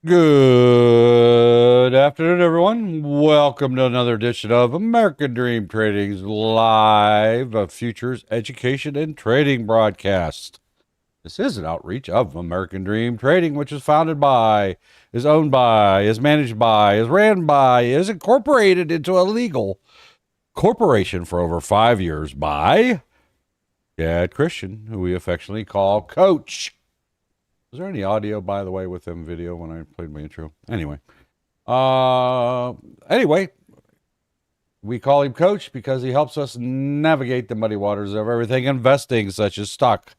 Good afternoon, everyone. Welcome to another edition of American Dream Trading's live futures education and trading broadcast. This is an outreach of American Dream Trading, which is founded by, is owned by, is managed by, is ran by, is incorporated into a legal corporation for over 5 years by Dad Christian, who we affectionately call Coach. Was there any audio, by the way, with them video when I played my intro? Anyway, we call him Coach because he helps us navigate the muddy waters of everything investing, such as stock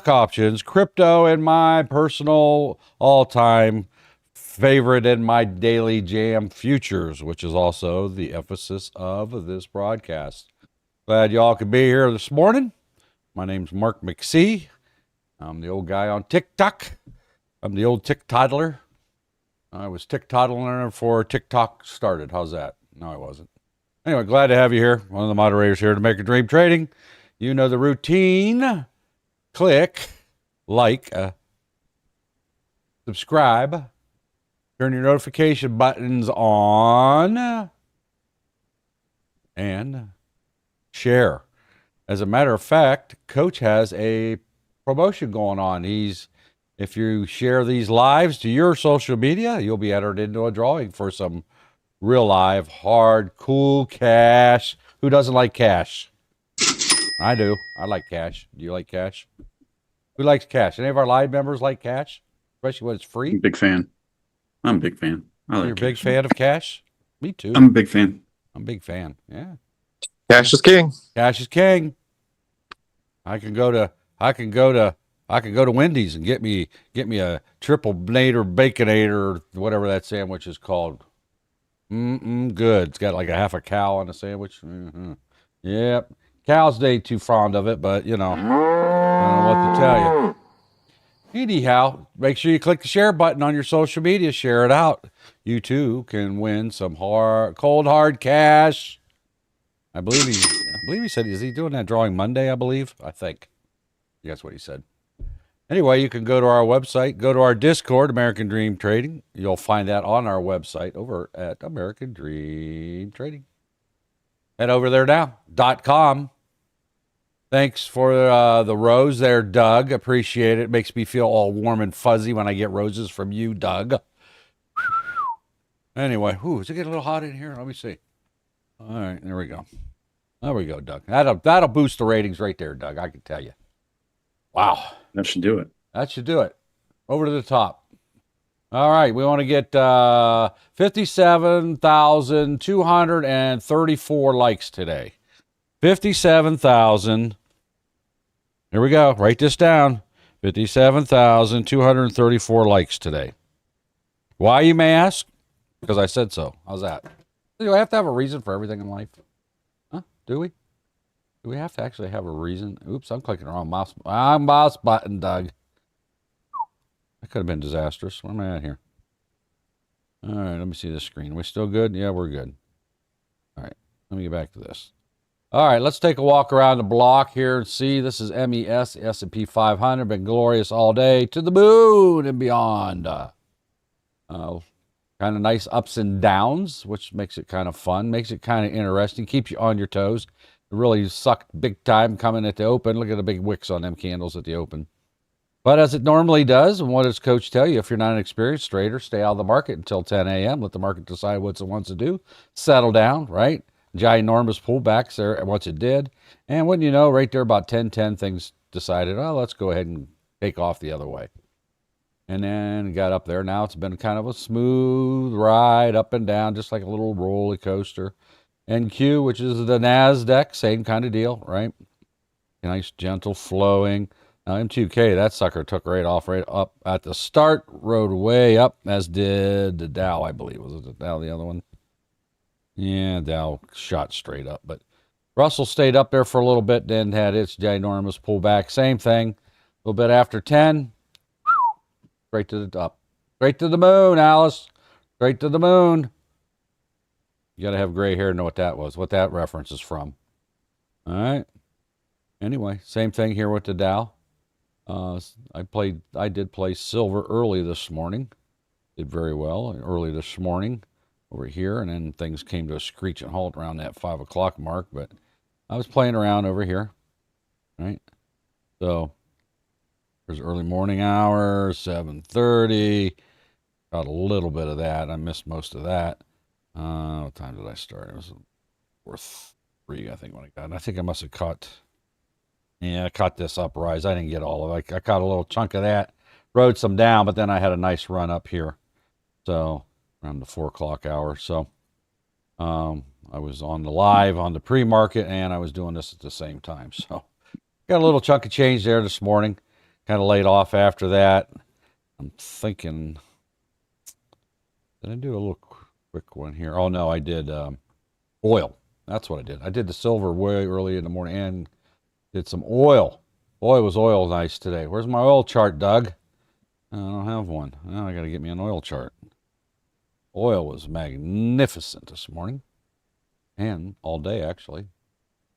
options, crypto, and my personal all-time favorite and my daily jam, futures, which is also the emphasis of this broadcast. Glad y'all could be here this morning. My name's Mark McSee. I'm the old guy on TikTok. I'm the old tick-toddler. I was tick-toddling before TikTok started. How's that? No, I wasn't. Anyway, glad to have you here. One of the moderators here to Make a Dream Trading. You know the routine. Click, like, subscribe, turn your notification buttons on, and share. As a matter of fact, Coach has a promotion going on. If you share these lives to your social media, you'll be entered into a drawing for some real live, hard, cool cash. Who doesn't like cash? I do. I like cash. Do you like cash? Who likes cash? Any of our live members like cash, especially when it's free? I'm a big fan. I'm a big fan. You're a big fan of cash? Me too. I'm a big fan. I'm a big fan. Yeah. Cash is king. Cash is king. I can go to Wendy's and get me a triple nader baconator or whatever that sandwich is called. Good. It's got like a half a cow on the sandwich. Yep. Cows ain't too fond of it, but I don't know what to tell you. Anyhow, make sure you click the share button on your social media. Share it out. You too can win some cold hard cash. I believe he said, is he doing that drawing Monday? I think that's what he said. Anyway, you can go to our website, go to our Discord, American Dream Trading. You'll find that on our website over at American Dream Trading. Head over there now, .com. Thanks for the rose there, Doug. Appreciate it. Makes me feel all warm and fuzzy when I get roses from you, Doug. Anyway, is it getting a little hot in here? Let me see. All right, there we go. There we go, Doug. That'll boost the ratings right there, Doug. I can tell you. Wow. That should do it. That should do it. Over to the top. All right, we want to get 57,234 likes today. 57,000. Here we go. Write this down. 57,234 likes today. Why, you may ask? Because I said so. How's that? Do I have to have a reason for everything in life? Huh? Do we? Do we have to actually have a reason? Oops, I'm clicking the wrong mouse button, Doug. That could have been disastrous. Where am I at here? All right, let me see this screen. We still good? Yeah, we're good. All right, let me get back to this. All right, let's take a walk around the block here and see. This is MES, S&P 500. Been glorious all day. To the moon and beyond. Kind of nice ups and downs, which makes it kind of fun. Makes it kind of interesting. Keeps you on your toes. It really sucked big time coming at the open. Look at the big wicks on them candles at the open. But as it normally does, and what does Coach tell you? If you're not an experienced trader, stay out of the market until 10 a.m. Let the market decide what it wants to do. Settle down, right? Ginormous pullbacks there once it did. And wouldn't you know, right there about 10:10, things decided, let's go ahead and take off the other way. And then got up there. Now it's been kind of a smooth ride up and down, just like a little roller coaster. NQ, which is the NASDAQ, same kind of deal, right? Nice, gentle flowing. Now M2K, that sucker took right off, right up at the start, rode way up, as did the Dow, I believe. Was it the Dow, the other one? Yeah, Dow shot straight up. But Russell stayed up there for a little bit, then had its ginormous pullback. Same thing. A little bit after 10, straight to the top. Straight to the moon, Alice. Straight to the moon. You got to have gray hair to know what that was, what that reference is from. All right. Anyway, same thing here with the Dow. I did play silver early this morning. Did very well early this morning over here, and then things came to a screeching halt around that 5 o'clock mark. But I was playing around over here, right? So there's early morning hour, 7:30. Got a little bit of that. I missed most of that. What time did I start? It was 4:03, I think, when I got. And I think I must have caught. Yeah, I caught this uprise. I didn't get all of it. I caught a little chunk of that. Rode some down, but then I had a nice run up here. So around the 4 o'clock hour. So I was on the live on the pre-market, and I was doing this at the same time. So got a little chunk of change there this morning. Kind of laid off after that. I'm thinking, did I do a little quick one here? Oh, no, I did oil. That's what I did. I did the silver way early in the morning and did some oil. Boy, was oil nice today. Where's my oil chart, Doug? I don't have one. Now I got to get me an oil chart. Oil was magnificent this morning and all day, actually.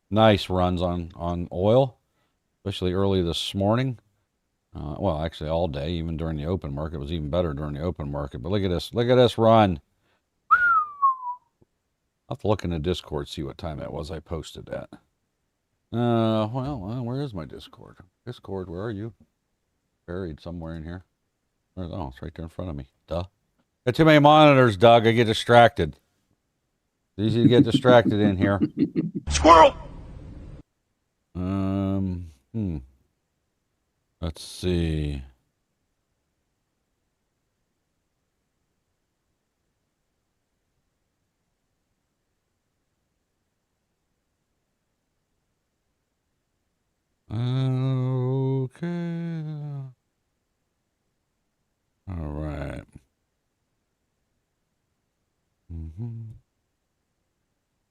Nice runs on oil, especially early this morning. Well, actually all day, even during the open market. It was even better during the open market. But look at this. Look at this run. I'll have to look in the Discord, see what time that was I posted that. Well, where is my Discord? Discord, where are you? Buried somewhere in here. Oh, it's right there in front of me. Duh. Got too many monitors, Doug. I get distracted. It's easy to get distracted in here. Squirrel! Let's see. Okay. All right.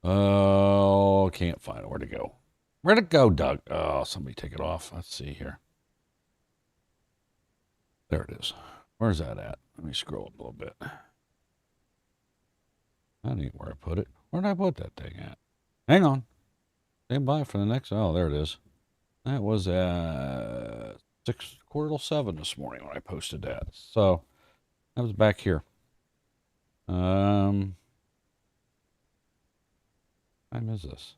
Oh, can't find it. Where'd it go? Where'd it go, Doug? Oh, somebody take it off. Let's see here. There it is. Where's that at? Let me scroll up a little bit. That ain't where I put it. Where did I put that thing at? Hang on. Stand by for the next. Oh, there it is. That was at 6:45 this morning when I posted that. So that was back here. Time is this?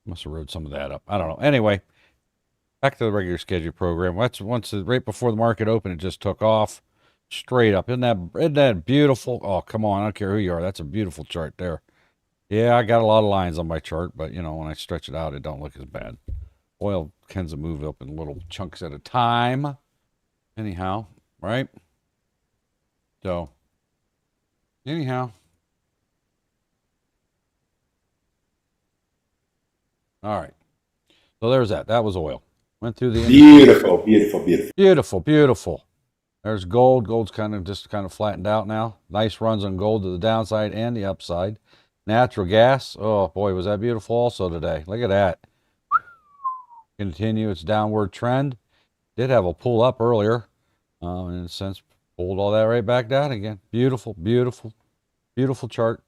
Must have wrote some of that up. I don't know. Anyway, back to the regular schedule program. Right before the market opened, it just took off straight up. Isn't that beautiful? Oh, come on. I don't care who you are. That's a beautiful chart there. Yeah, I got a lot of lines on my chart, but you know, when I stretch it out, it don't look as bad. Oil tends to move up in little chunks at a time. Anyhow, right? So, anyhow. All right. So there's that. That was oil. Went through the beautiful. There's gold. Gold's kind of flattened out now. Nice runs on gold to the downside and the upside. Natural gas. Oh boy, was that beautiful also today. Look at that. Continue its downward trend. Did have a pull up earlier. In a sense, pulled all that right back down again. Beautiful chart.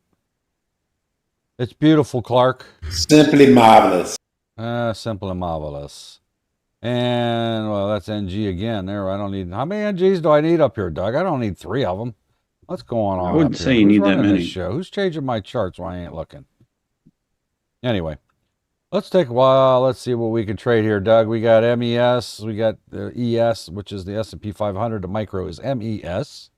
It's beautiful, Clark. Simply marvelous. Simple and marvelous. And, well, that's NG again there. I don't need... How many NGs do I need up here, Doug? I don't need 3 of them. What's going on I wouldn't up say here? you Who's need that running many. this show? Who's changing my charts when I ain't looking? Anyway, let's take a while. Let's see what we can trade here, Doug. We got MES. We got the ES, which is the S&P 500. The micro is MES.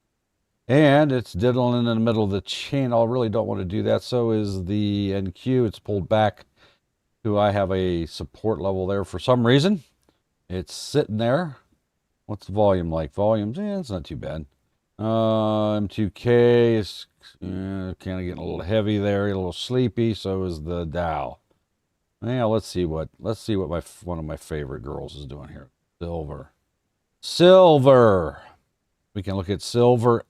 And it's diddling in the middle of the channel. I really don't want to do that. So is the NQ. It's pulled back to, I have a support level there for some reason. It's sitting there. What's the volume like? Volumes, it's not too bad. M2K is kind of getting a little heavy there, a little sleepy. So is the Dow. Yeah, let's see what one of my favorite girls is doing here. Silver. We can look at silver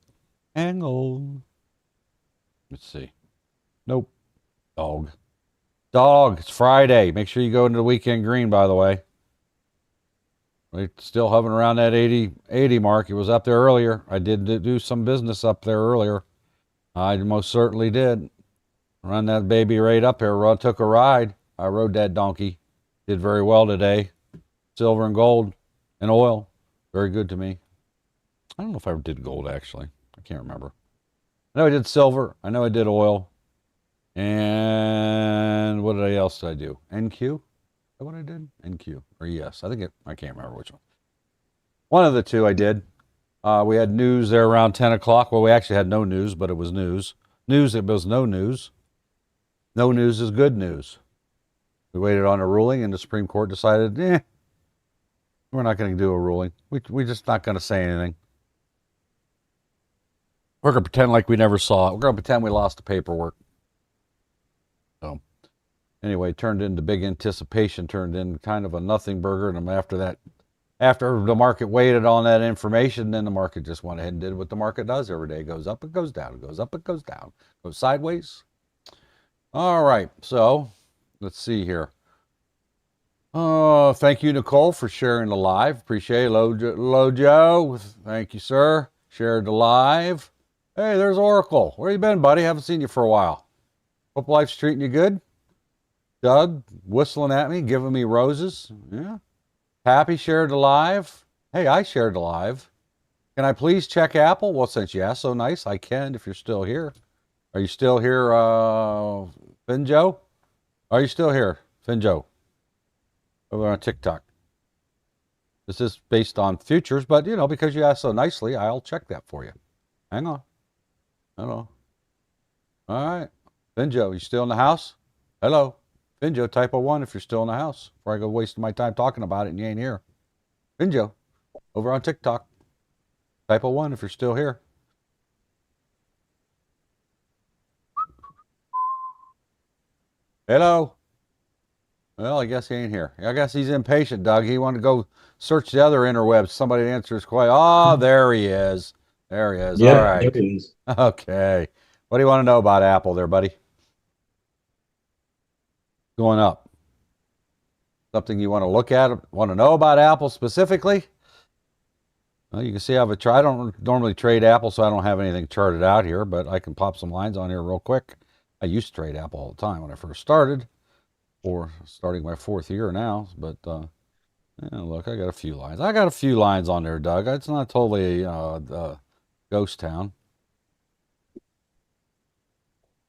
and gold. Let's see. Nope. Dog. It's Friday. Make sure you go into the weekend green, by the way. We're still hovering around that 80 mark. It was up there earlier. I did do some business up there earlier. I most certainly did. Run that baby right up here. Took a ride. I rode that donkey. Did very well today. Silver and gold and oil. Very good to me. I don't know if I ever did gold, actually. I can't remember. I know I did silver. I know I did oil. And what else did I do? NQ? Is that what I did? NQ or ES? I can't remember which one. One of the two I did. We had news there around 10 o'clock. Well, we actually had no news, but it was news. It was no news. No news is good news. We waited on a ruling, and the Supreme Court decided, we're not going to do a ruling. We're just not going to say anything. We're going to pretend like we never saw it. We're going to pretend we lost the paperwork. So, anyway, turned into big anticipation, turned into kind of a nothing burger. And after that, after the market waited on that information, then the market just went ahead and did what the market does every day. It goes up, it goes down, it goes up, it goes down, it goes sideways. All right, so let's see here. Thank you, Nicole, for sharing the live. Appreciate it. Lojo, thank you, sir. Shared the live. Hey, there's Oracle. Where you been, buddy? Haven't seen you for a while. Hope life's treating you good. Doug, whistling at me, giving me roses. Yeah. Happy shared the live. Hey, I shared the live. Can I please check Apple? Well, since you asked so nice, I can if you're still here. Are you still here, Finjo? Are you still here, Finjo? Over on TikTok. This is based on futures, but, because you asked so nicely, I'll check that for you. Hang on. Hello. All right. Finjo, you still in the house? Hello. Finjo, typo 1 if you're still in the house. Before I go wasting my time talking about it and you ain't here. Finjo, over on TikTok. Typo 1 if you're still here. Hello. Well, I guess he ain't here. I guess he's impatient, Doug. He wanted to go search the other interwebs. Somebody to answer his question. Oh, there he is. There he is. Yeah, all right. there he is. Okay. What do you want to know about Apple there, buddy? Going up. Something you want to look at, want to know about Apple specifically? Well, you can see I have a chart. I don't normally trade Apple, so I don't have anything charted out here, but I can pop some lines on here real quick. I used to trade Apple all the time when I first started, or starting my 4th year now, but look, I got a few lines. I got a few lines on there, Doug. It's not totally ghost town.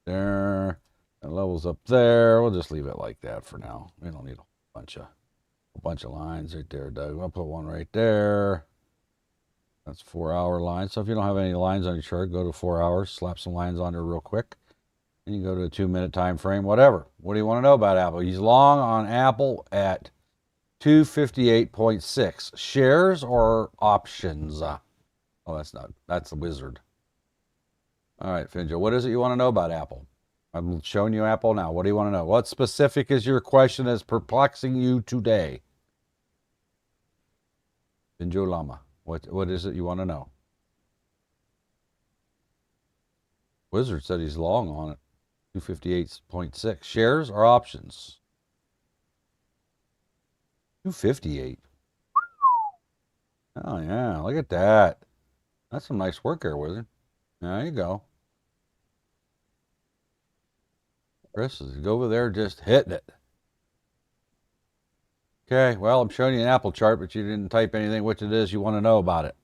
There. That level's up there. We'll just leave it like that for now. We don't need a bunch of lines right there, Doug. I'll put one right there. That's 4-hour line. So if you don't have any lines on your chart, go to 4 hours, slap some lines on there real quick. And you can go to a 2-minute time frame, whatever. What do you want to know about Apple? He's long on Apple at 258.6. Shares or options? Oh, that's the wizard. All right, Finjo, what is it you want to know about Apple? I'm showing you Apple now. What do you want to know? What specific is your question that's perplexing you today? Finjo Lama, what is it you want to know? Wizard said he's long on it. 258.6. Shares or options? 258. Oh, yeah. Look at that. That's some nice work there, Wizard. There you go. Chris is over there just hitting it. Okay, well, I'm showing you an Apple chart, but you didn't type anything which it is you want to know about it.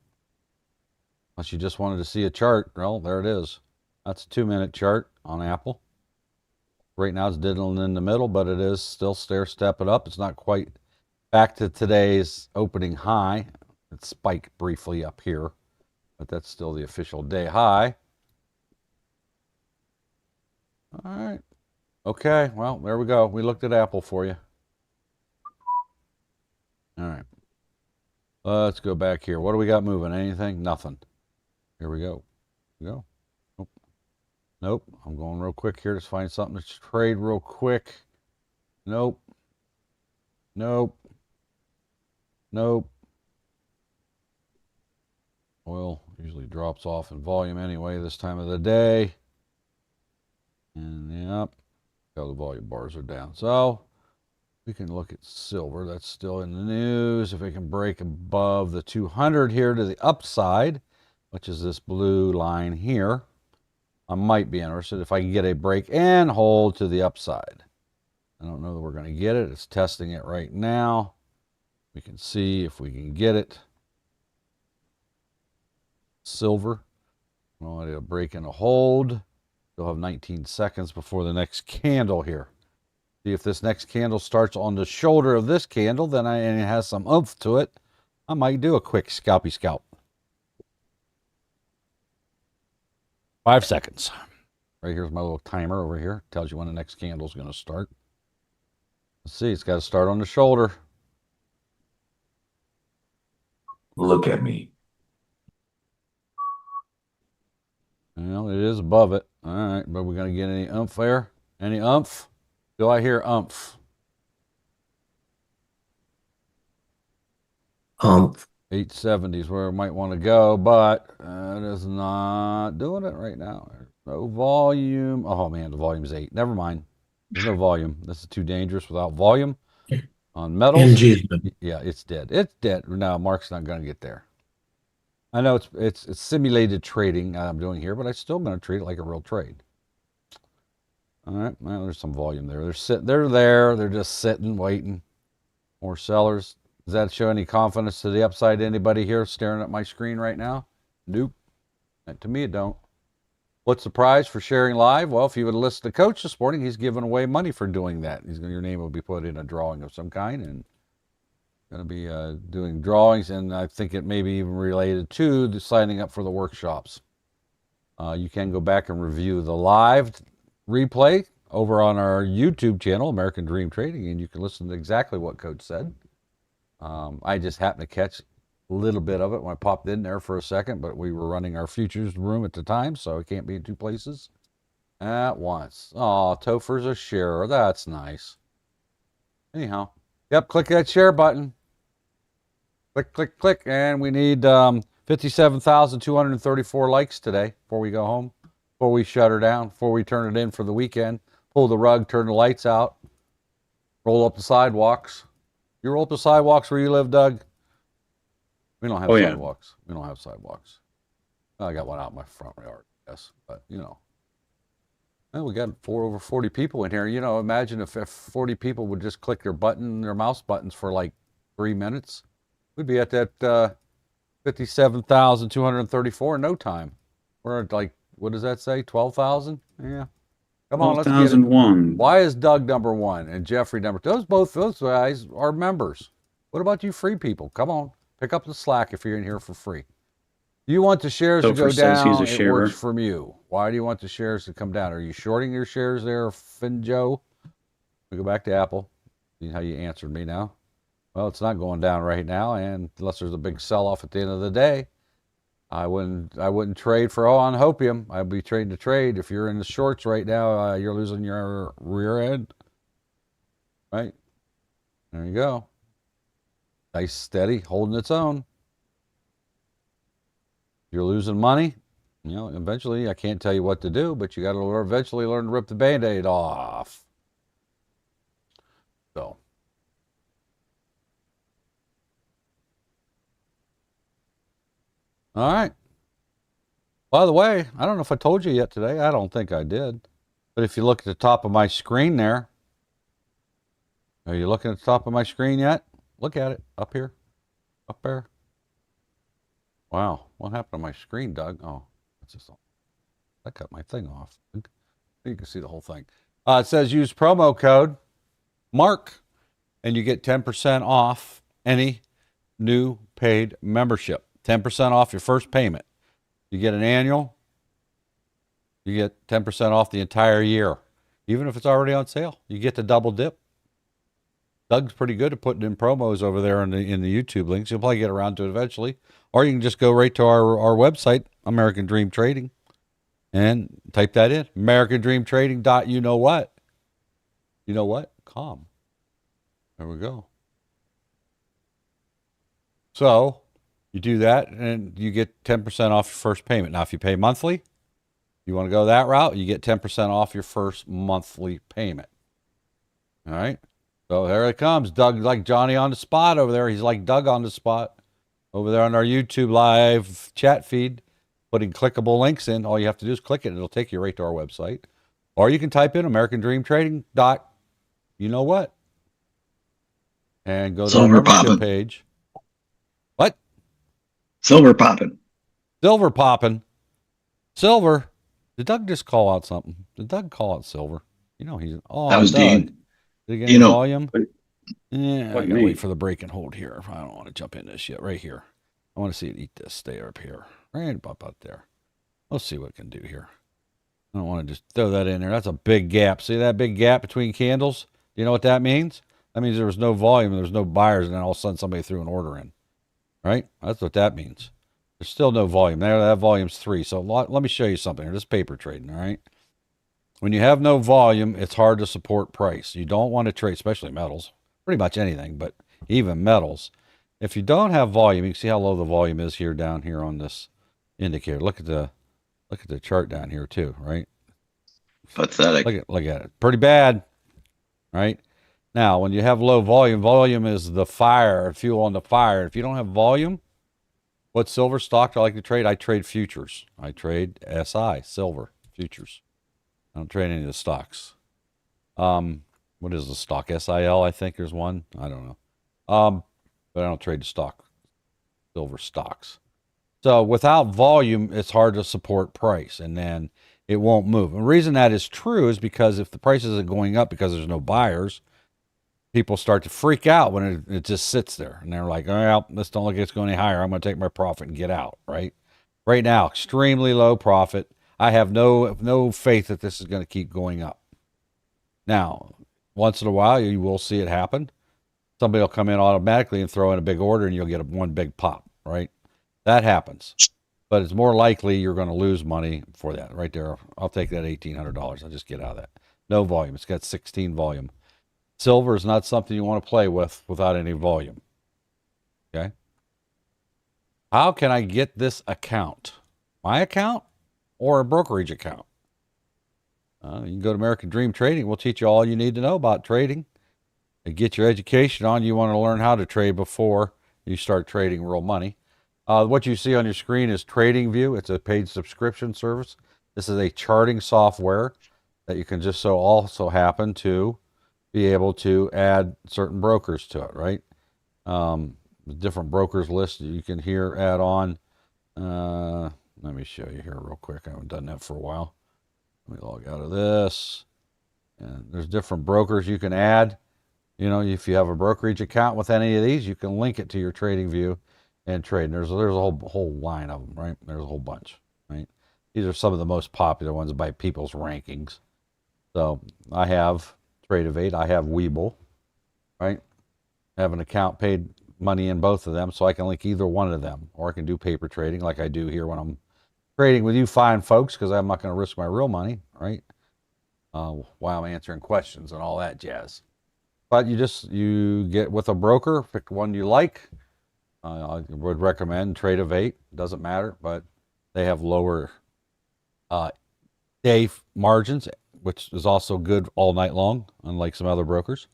Unless you just wanted to see a chart. Well, there it is. That's a 2-minute chart on Apple. Right now it's diddling in the middle, but it is still stair-stepping up. It's not quite back to today's opening high. It spiked briefly up here, but that's still the official day high. All right. Okay, well, there we go. We looked at Apple for you. All right. Let's go back here. What do we got moving? Anything? Nothing. Here we go. Here we go. Nope. Nope. I'm going real quick here to find something to trade real quick. Nope. Nope. Nope. Oil usually drops off in volume anyway this time of the day. And yep. All the volume bars are down. So we can look at silver. That's still in the news. If we can break above the 200 here to the upside, which is this blue line here, I might be interested if I can get a break and hold to the upside. I don't know that we're going to get it. It's testing it right now. We can see if we can get it. Silver. I want to break in a hold. You'll have 19 seconds before the next candle here. See if this next candle starts on the shoulder of this candle, then and it has some oomph to it. I might do a quick scalpy scalp. 5 seconds. Right here's my little timer over here. Tells you when the next candle is going to start. Let's see. It's got to start on the shoulder. Look at me. Well, it is above it. All right, but we're going to get any oomph there? Any oomph? Do I hear oomph? 870 is where I might want to go, but it is not doing it right now. There's no volume. Oh, man, the volume's 8. Never mind. There's no volume. This is too dangerous without volume. On metals, yeah, it's dead. It's dead. Now, Mark's not going to get there. I know it's simulated trading I'm doing here, but I'm still going to treat it like a real trade. All right, well, there's some volume there. They're there. They're just sitting, waiting. More sellers. Does that show any confidence to the upside to anybody here staring at my screen right now? Nope. To me, it don't. What's the prize for sharing live? Well, if you would listen to Coach this morning, he's giving away money for doing that. Your name will be put in a drawing of some kind, and going to be doing drawings, and I think it may be even related to the signing up for the workshops. You can go back and review the live replay over on our YouTube channel, American Dream Trading, and you can listen to exactly what Coach said. I just happened to catch a little bit of it when I popped in there for a second, but we were running our futures room at the time, so I can't be in two places at once. Oh, Topher's a sharer. That's nice. Anyhow, yep, click that share button. Click, click, click, and we need 57,234 likes today before we go home, before we shut her down, before we turn it in for the weekend, pull the rug, turn the lights out, roll up the sidewalks. You roll up the sidewalks where you live, Doug? We don't have sidewalks. We don't have sidewalks. I got one out in my front yard, yes, but you know. Well, we got over 40 people in here. You know, imagine if 40 people would just click their mouse buttons for like 3 minutes. We'd be at that 57,234 in no time. We're at like, what does that say? 12,000? Yeah. Come on, let's get it. Why is Doug number 1 and Jeffrey number 2? Both those guys are members. What about you free people? Come on, pick up the slack if you're in here for free. You want the shares to go down, it works from you. Why do you want the shares to come down? Are you shorting your shares there, Finjo? We go back to Apple. See how you answered me now. Well, it's not going down right now, and unless there's a big sell-off at the end of the day, I wouldn't trade for on hopium. I'd be trading to trade. If you're in the shorts right now, you're losing your rear end. Right? There you go. Nice, steady, holding its own. You're losing money. You know, eventually, I can't tell you what to do, but you got to eventually learn to rip the Band-Aid off. So. All right. By the way, I don't know if I told you yet today. I don't think I did. But if you look at the top of my screen there, are you looking at the top of my screen yet? Look at it. Up here. Up there. Wow. What happened to my screen, Doug? Oh, that's just, I cut my thing off. You can see the whole thing. It says use promo code MARK and you get 10% off any new paid membership. 10% off your first payment. You get an annual, you get 10% off the entire year. Even if it's already on sale, you get the double dip. Doug's pretty good at putting in promos over there in the YouTube links. You'll probably get around to it eventually. Or you can just go right to our website, American Dream Trading, and type that in. AmericanDreamTrading. You know what? You know what? Com. There we go. So you do that, and you get 10% off your first payment. Now, if you pay monthly, you want to go that route, you get 10% off your first monthly payment. All right? So there it comes. Doug, like Johnny on the spot over there. He's like Doug on the spot over there on our YouTube live chat feed, putting clickable links in. All you have to do is click it, and it'll take you right to our website. Or you can type in AmericanDreamTrading. You know what? And go to our membership page. What? Silver popping. Silver popping. Silver. Did Doug just call out something? Did Doug call out silver? You know he's. Oh, That was Doug. Dean. Did he get You any know, volume? Yeah, I What, gotta me? wait for the break and hold here. I don't want to jump in this yet. Right here. I want to see it eat this. Stay up here. Right about there. Let's see what it can do here. I don't want to just throw that in there. That's a big gap. See that big gap between candles? Do you know what that means? That means there was no volume, there was no buyers, and then all of a sudden somebody threw an order in. Right? That's what that means. There's still no volume. There, that volume's 3. So let me show you something here. This is paper trading, all right? When you have no volume, it's hard to support price. You don't want to trade, especially metals, pretty much anything, but even metals. If you don't have volume, you can see how low the volume is here down here on this indicator. Look at the chart down here too, right? pathetic. Look at it. Pretty bad, right? Now, when you have low volume, volume is the fire, fuel on the fire. If you don't have volume, what silver stock do I like to trade? I trade futures. I trade SI, silver, futures. I don't trade any of the stocks. What is the stock? SIL, I think there's one. I don't know. But I don't trade the stock, silver stocks. So without volume, it's hard to support price, and then it won't move. And the reason that is true is because if the price isn't going up because there's no buyers, people start to freak out when it just sits there. And they're like, well, this don't look like it's going any higher. I'm going to take my profit and get out, right? Right now, extremely low profit. I have no faith that this is going to keep going up. Now, once in a while, you will see it happen. Somebody will come in automatically and throw in a big order, and you'll get one big pop, right? That happens. But it's more likely you're going to lose money for that. Right there, I'll take that $1,800. I'll just get out of that. No volume. It's got 16 volume. Silver is not something you want to play with without any volume. Okay? How can I get this account? My account or a brokerage account? You can go to American Dream Trading. We'll teach you all you need to know about trading and get your education on. You want to learn how to trade before you start trading real money. What you see on your screen is TradingView. It's a paid subscription service. This is a charting software that you can just also happen to be able to add certain brokers to it, right? Different brokers list you can here add on. Let me show you here real quick. I haven't done that for a while. Let me log out of this. And there's different brokers you can add. You know, if you have a brokerage account with any of these, you can link it to your TradingView and trade. And there's a whole line of them, right? There's a whole bunch, right? These are some of the most popular ones by people's rankings. So I have Trade-Evade. I have Webull, right? I have an account, paid money in both of them, so I can link either one of them, or I can do paper trading like I do here when I'm trading with you fine folks, because I'm not going to risk my real money, right? While I'm answering questions and all that jazz. But you get with a broker, pick one you like. I would recommend Trade-Evade. Doesn't matter, but they have lower day margins, which is also good all night long, unlike some other brokers.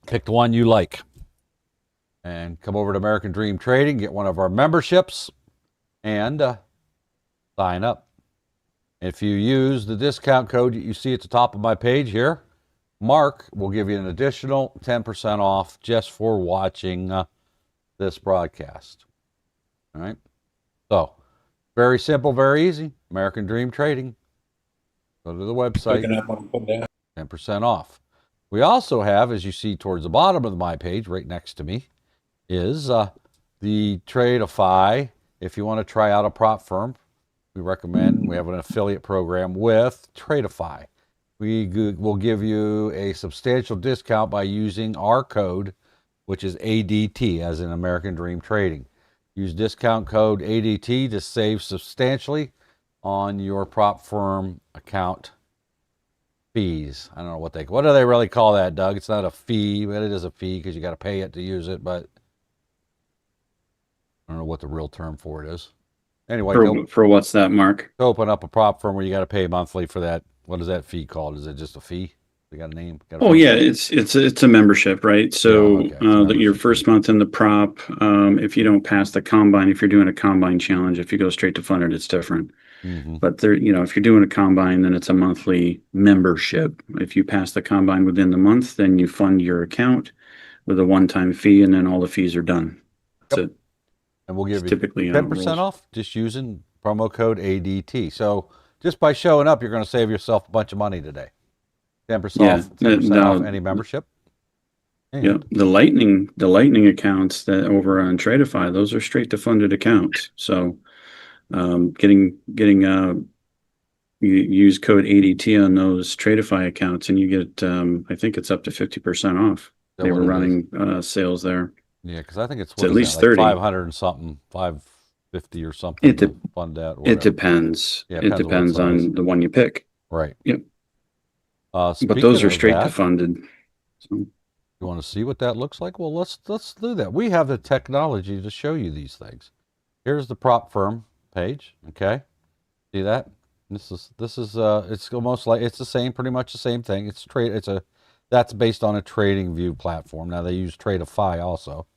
Pick the one you like and come over to American Dream Trading, get one of our memberships, and sign up. If you use the discount code that you see at the top of my page here, Mark will give you an additional 10% off just for watching this broadcast. All right? So, very simple, very easy. American Dream Trading. Go to the website, 10% off. We also have, as you see towards the bottom of my page, right next to me, is the Tradeify. If you want to try out a prop firm, we recommend, we have an affiliate program with Tradeify. We will give you a substantial discount by using our code, which is ADT, as in American Dream Trading. Use discount code ADT to save substantially on your prop firm account fees. I don't know what do they really call that, Doug? It's not a fee, but it is a fee because you got to pay it to use it, but I don't know what the real term for it is. Anyway, For what's that, Mark? to open up a prop firm where you got to pay monthly for that. What is that fee called? Is it just a fee? They got a name? Oh yeah, it's a membership, right? So Yeah, okay. your first month in the prop, if you don't pass the combine, if you're doing a combine challenge, if you go straight to funded, it's different. Mm-hmm. But there, if you're doing a combine, then it's a monthly membership. If you pass the combine within the month, then you fund your account with a one-time fee, and then all the fees are done. That's it. and we'll give It's you typically 10% rolls. off just using promo code ADT. So just by showing up, you're going to save yourself a bunch of money today. 10% Yeah. off, 10% off Now, any membership. yeah, And the lightning accounts that over on Tradeify, those are straight to funded accounts. So getting you use code ADT on those Tradeify accounts and you get I think it's up to 50% off. that They what were it is? running sales there. Yeah, because I think it's It's what at is that, least like 30. 500 and something, 550 or something It de- to fund that. Or it whatever. depends. Yeah, It depends on what depends size. on the one you pick. Right. Yep. But Speaking those are of straight to that, funded. So you want to see what that looks like? Well, let's do that. We have the technology to show you these things. Here's the prop firm page. Okay, see that? This is it's almost like it's the same, pretty much the same thing. It's trade. That's based on a trading view platform. Now they use Tradeify also,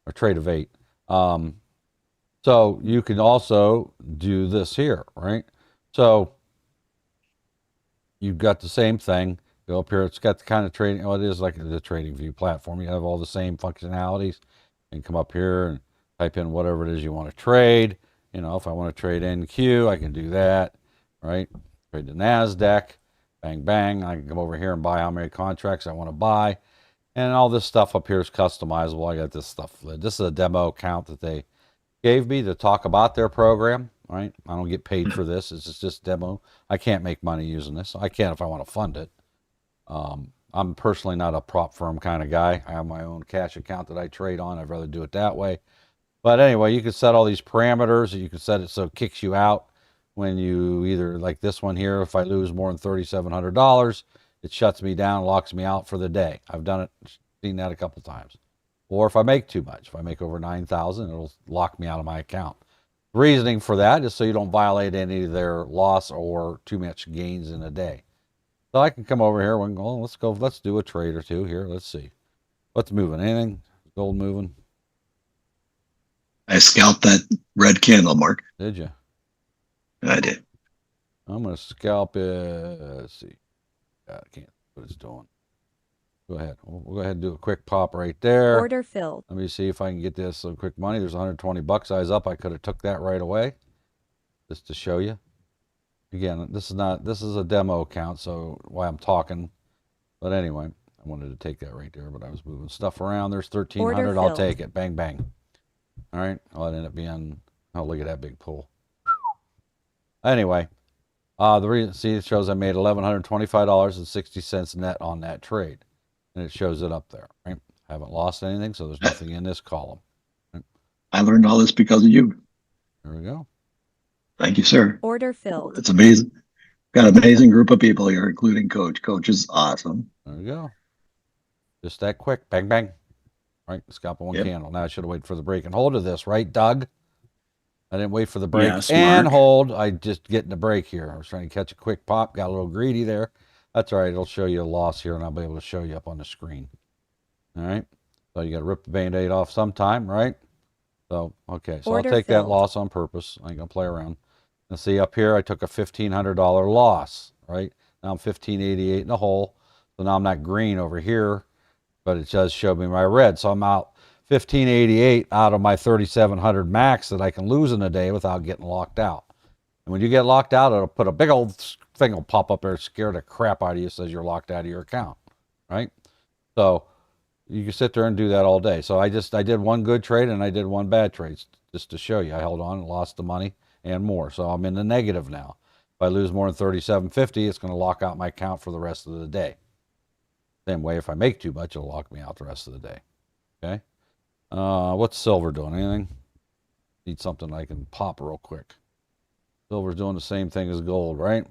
or Trade of 8. So you can also do this here, right? So you've got the same thing. Go up here. It's got the kind of trading. Oh, it is like the trading view platform. You have all the same functionalities. And come up here and type in whatever it is you want to trade. You know, if I want to trade NQ, I can do that, right? Trade the NASDAQ. Bang, bang. I can come over here and buy how many contracts I want to buy. And all this stuff up here is customizable. I got this stuff. This is a demo account that they gave me to talk about their program, right? I don't get paid for this. It's just demo. I can't make money using this. I can if I want to fund it. I'm personally not a prop firm kind of guy. I have my own cash account that I trade on. I'd rather do it that way. But anyway, you can set all these parameters. You can set it so it kicks you out when you either, like this one here, if I lose more than $3,700, it shuts me down, locks me out for the day. I've done it, seen that a couple times. Or if I make too much, if I make over 9,000, it'll lock me out of my account. The reasoning for that is so you don't violate any of their loss or too much gains in a day. So I can come over here and go, let's do a trade or two here. Let's see. What's moving? Anything? Gold moving? I scalped that red candle, Mark. Did you? I did. I'm going to scalp it. Let's see. God, I can't see what it's doing. Go ahead. We'll go ahead and do a quick pop right there. Order filled. Let me see if I can get this some quick money. There's 120 bucks eyes up. I could have took that right away just to show you. Again, this is a demo account, so why I'm talking. But anyway, I wanted to take that right there, but I was moving stuff around. There's 1,300. Order I'll filled. take it. Bang, bang. All right. Well, it ended up being, oh, look at that big pull. Anyway, the reason, see, it shows I made $1,125.60 net on that trade. And it shows it up there, right? I haven't lost anything, so there's nothing in this column. Right? I learned all this because of you. There we go. Thank you, sir. Order filled. It's amazing. Got an amazing group of people here, including Coach. Coach is awesome. There we go. Just that quick. Bang, bang. Right? Scalp one Yep. candle. Now I should have waited for the break and hold of this, right, Doug? I didn't wait for the break Yes, and Mark. hold. I just get in the break here. I was trying to catch a quick pop. Got a little greedy there. That's all right. It'll show you a loss here, and I'll be able to show you up on the screen. All right. So you got to rip the Band-Aid off sometime, right? So, okay. So Order I'll take that filled. loss on purpose. I ain't going to play around. And see up here, I took a $1,500 loss, right? Now I'm $1,588 in the hole. So now I'm not green over here, but it does show me my red. So I'm out $1,588 out of my 3,700 max that I can lose in a day without getting locked out. And when you get locked out, it'll put a big old thing will pop up there, scare the crap out of you, says you're locked out of your account, right? So you can sit there and do that all day. So I did one good trade and I did one bad trade just to show you. I held on and lost the money and more. So I'm in the negative now. If I lose more than $3,750, it's going to lock out my account for the rest of the day. Same way, if I make too much, it'll lock me out the rest of the day. Okay. What's silver doing? Anything? Need something I can pop real quick. Silver's doing the same thing as gold, right?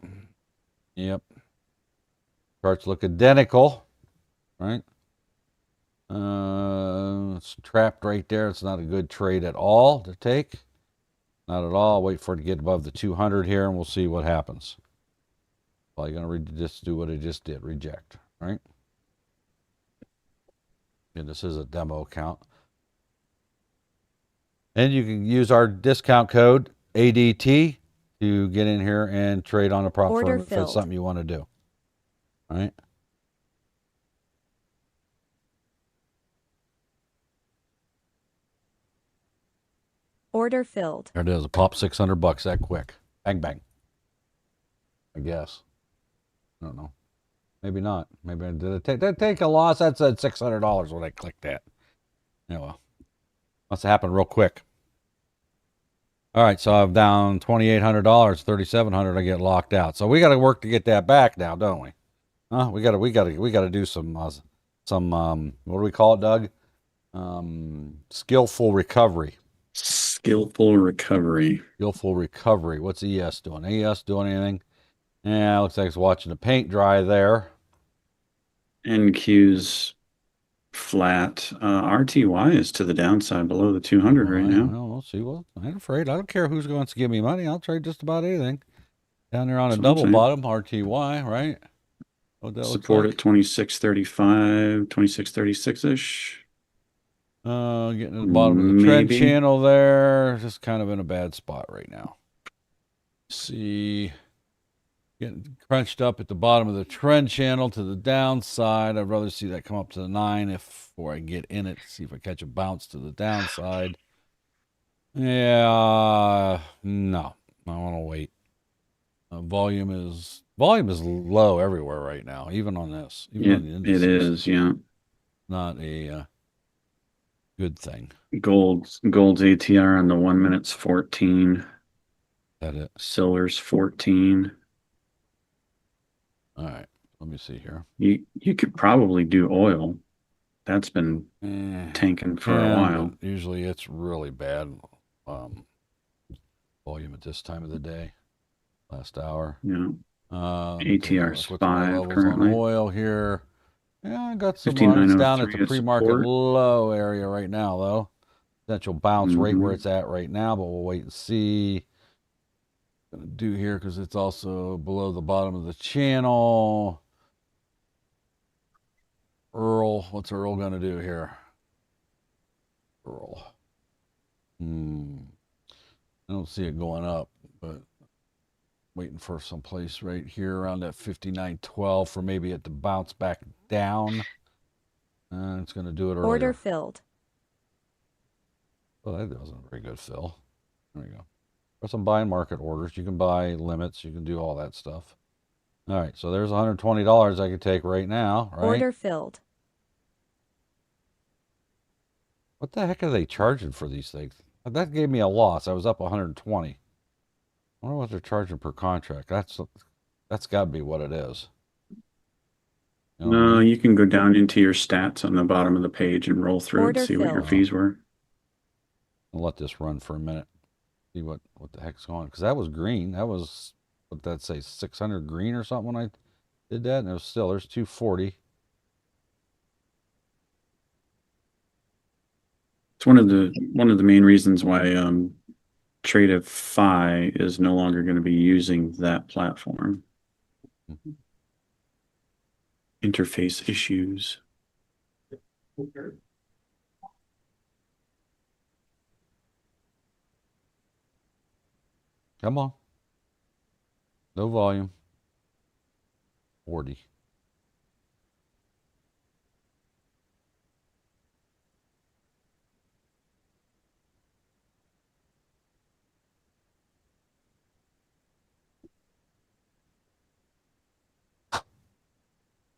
Yep. Charts look identical, right? It's trapped right there. It's not a good trade at all to take. Not at all. Wait for it to get above the 200 here, and we'll see what happens. Well, you're going to just do what it just did. Reject, right? And this is a demo account. And you can use our discount code, ADT, to get in here and trade on a prop Order firm if filled. it's something you want to do. All right? Order filled. There it is. Pop $600 that quick. Bang, bang. I guess. I don't know. Maybe not. Maybe I did it take a loss? That said $600 when I clicked that. Yeah, well, must have happened real quick. All right, so I'm down $2,800, $3,700. I get locked out. So we got to work to get that back now, don't we? Huh? We got to do some what do we call it, Doug? Skillful recovery. Skillful recovery. Skillful recovery. What's ES doing? ES doing anything? Yeah, looks like it's watching the paint dry there. NQ's flat. RTY is to the downside below the 200 right now. Well, we'll see. Well, I ain't afraid. I don't care who's going to give me money. I'll trade just about anything. Down there on a That's what I'm double saying. bottom, RTY, right? What that looks Support like. at 26.35, 26.36-ish. Getting to the bottom of the trend Maybe. channel there. Just kind of in a bad spot right now. See, getting crunched up at the bottom of the trend channel to the downside. I'd rather see that come up to the 9 before I get in it. See if I catch a bounce to the downside. Yeah, no, I want to wait. Volume is low everywhere right now, even on this. Even Yeah, on the it indices. is. Yeah. Not a good thing. Gold's ATR on the 1 minute's 14. That it. Silver's 14. All right. Let me see here. You could probably do oil. That's been tanking for a while. Usually it's really bad volume at this time of the day. Last hour. Yeah. ATR's 5 currently. On oil here. Yeah, I got some 59.03 runs down at the at pre-market support. low area right now, though. Potential bounce rate where Mhm. it's at right now, but we'll wait and see. Gonna do here because it's also below the bottom of the channel. Earl, what's Earl gonna do here? Earl. I don't see it going up, but waiting for some place right here around that 59.12 for maybe it to bounce back down. It's going to do it earlier. Order filled. Well, that wasn't a very good fill. There we go. For some buying market orders, you can buy limits. You can do all that stuff. All right, so there's $120 I could take right now, right? Order filled. What the heck are they charging for these things? That gave me a loss. I was up 120. I wonder what they're charging per contract. That's got to be what it is. You know what I No, mean? you can go down into your stats on the bottom of the page and roll through Order and see what your filled. fees were. I'll let this run for a minute. See what the heck's going on. Because that was green. That was, what that say, 600 green or something when I did that. And it was still, there's 240. It's one of the main reasons why Tradeify is no longer going to be using that platform. Mhm. Interface issues. Come on. No volume. 40.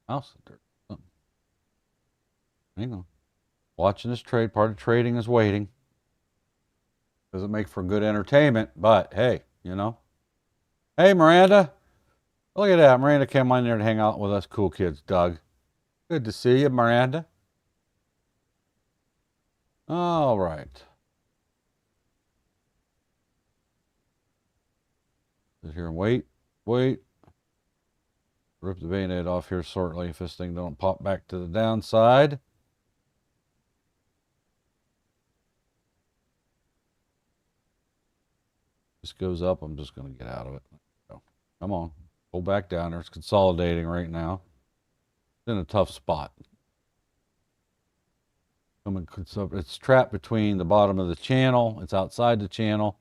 Mouse. Hang on. Watching this trade. Part of trading is waiting. Doesn't make for good entertainment, but hey, you know. Hey, Miranda. Look at that. Miranda came on there to hang out with us cool kids, Doug. Good to see you, Miranda. All right. Sit here and wait. Rip the Band-Aid off here shortly if this thing don't pop back to the downside. This goes up, I'm just going to get out of it. So, come on. Pull back down there. It's consolidating right now. It's in a tough spot. It's trapped between the bottom of the channel. It's outside the channel.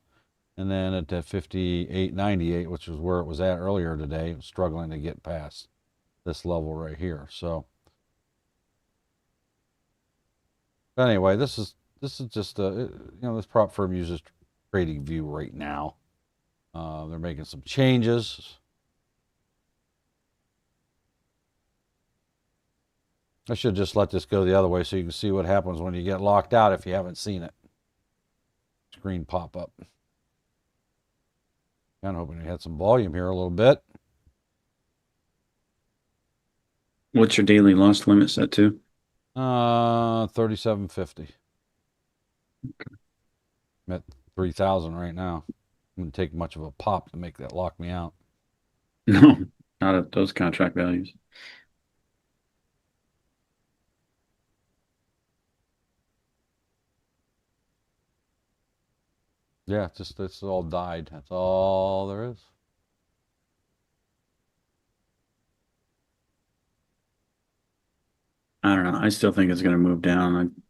And then at that 58.98, which is where it was at earlier today, it was struggling to get past this level right here. So anyway, this is just this prop firm uses trading view right now. They're making some changes. I should just let this go the other way so you can see what happens when you get locked out if you haven't seen it. Screen pop up. Kind of hoping we had some volume here a little bit. What's your daily loss limit set to? 3750. I'm at 3000 right now. Wouldn't take much of a pop to make that lock me out. No, not at those contract values. Yeah, it's all died. That's all there is. I don't know. I still think it's going to move down,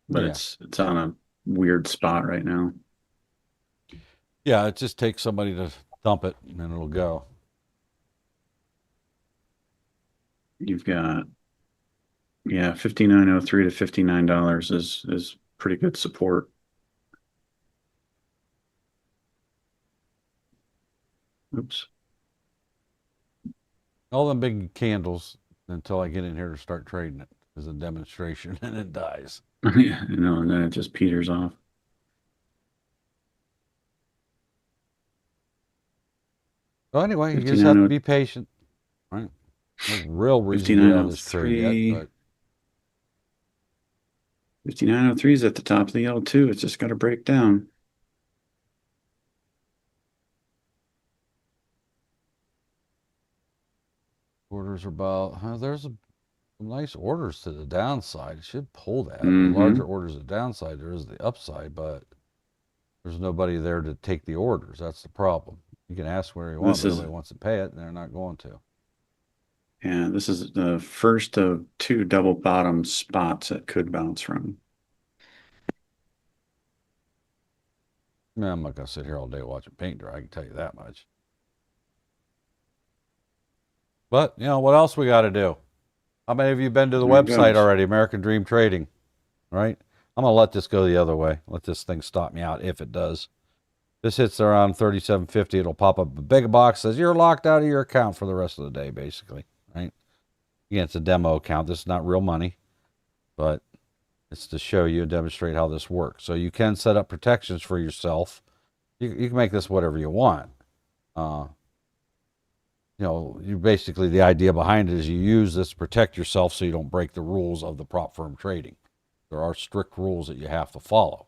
but Yeah. it's on a weird spot right now. Yeah, it just takes somebody to dump it and then it'll go. You've got, yeah, $59.03 to $59 is pretty good support. Oops. All them big candles until I get in here to start trading it as a demonstration and it dies. Yeah, and then it just peters off. So anyway, you just have to be patient, right? No real reason to get out of this trade yet, but 59.03 is at the top of the L2. It's just got to break down. orders are about, there's some nice orders to the downside. It should pull that. Mhm. The larger orders to the downside, there is the upside, but there's nobody there to take the orders. That's the problem. You can ask where you want, but nobody wants to pay it, and they're not going to. Yeah, this is the first of two double bottom spots that could bounce from. Man, I'm not going to sit here all day watching paint dry. I can tell you that much. But, what else we got to do? How many of you been to the website already, American Dream Trading? Right? I'm going to let this go the other way. Let this thing stop me out if it does. This hits around 3750. It'll pop up a big box. Says you're locked out of your account for the rest of the day, basically. Right? Again, it's a demo account. This is not real money. But it's to show you and demonstrate how this works. So you can set up protections for yourself. You can make this whatever you want. You basically, the idea behind it is you use this to protect yourself so you don't break the rules of the prop firm trading. There are strict rules that you have to follow.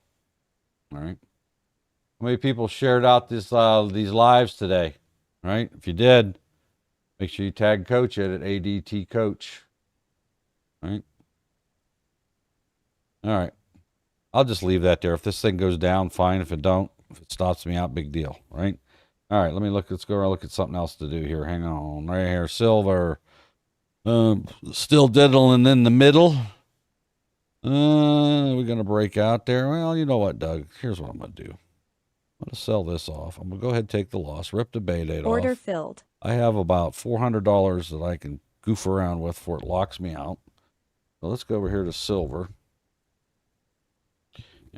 All right. How many people shared out these lives today? All right. If you did, make sure you tag Coach at ADT Coach. All right. All right. I'll just leave that there. If this thing goes down, fine. If it don't, if it stops me out, big deal. Right. All right, let's go around look at something else to do here. Hang on. Right here, silver. Still diddling in the middle. We're going to break out there. Well, you know what, Doug? Here's what I'm going to do. I'm going to sell this off. I'm going to go ahead and take the loss, rip the Bay Date off. Order filled. I have about $400 that I can goof around with before it locks me out. So let's go over here to silver.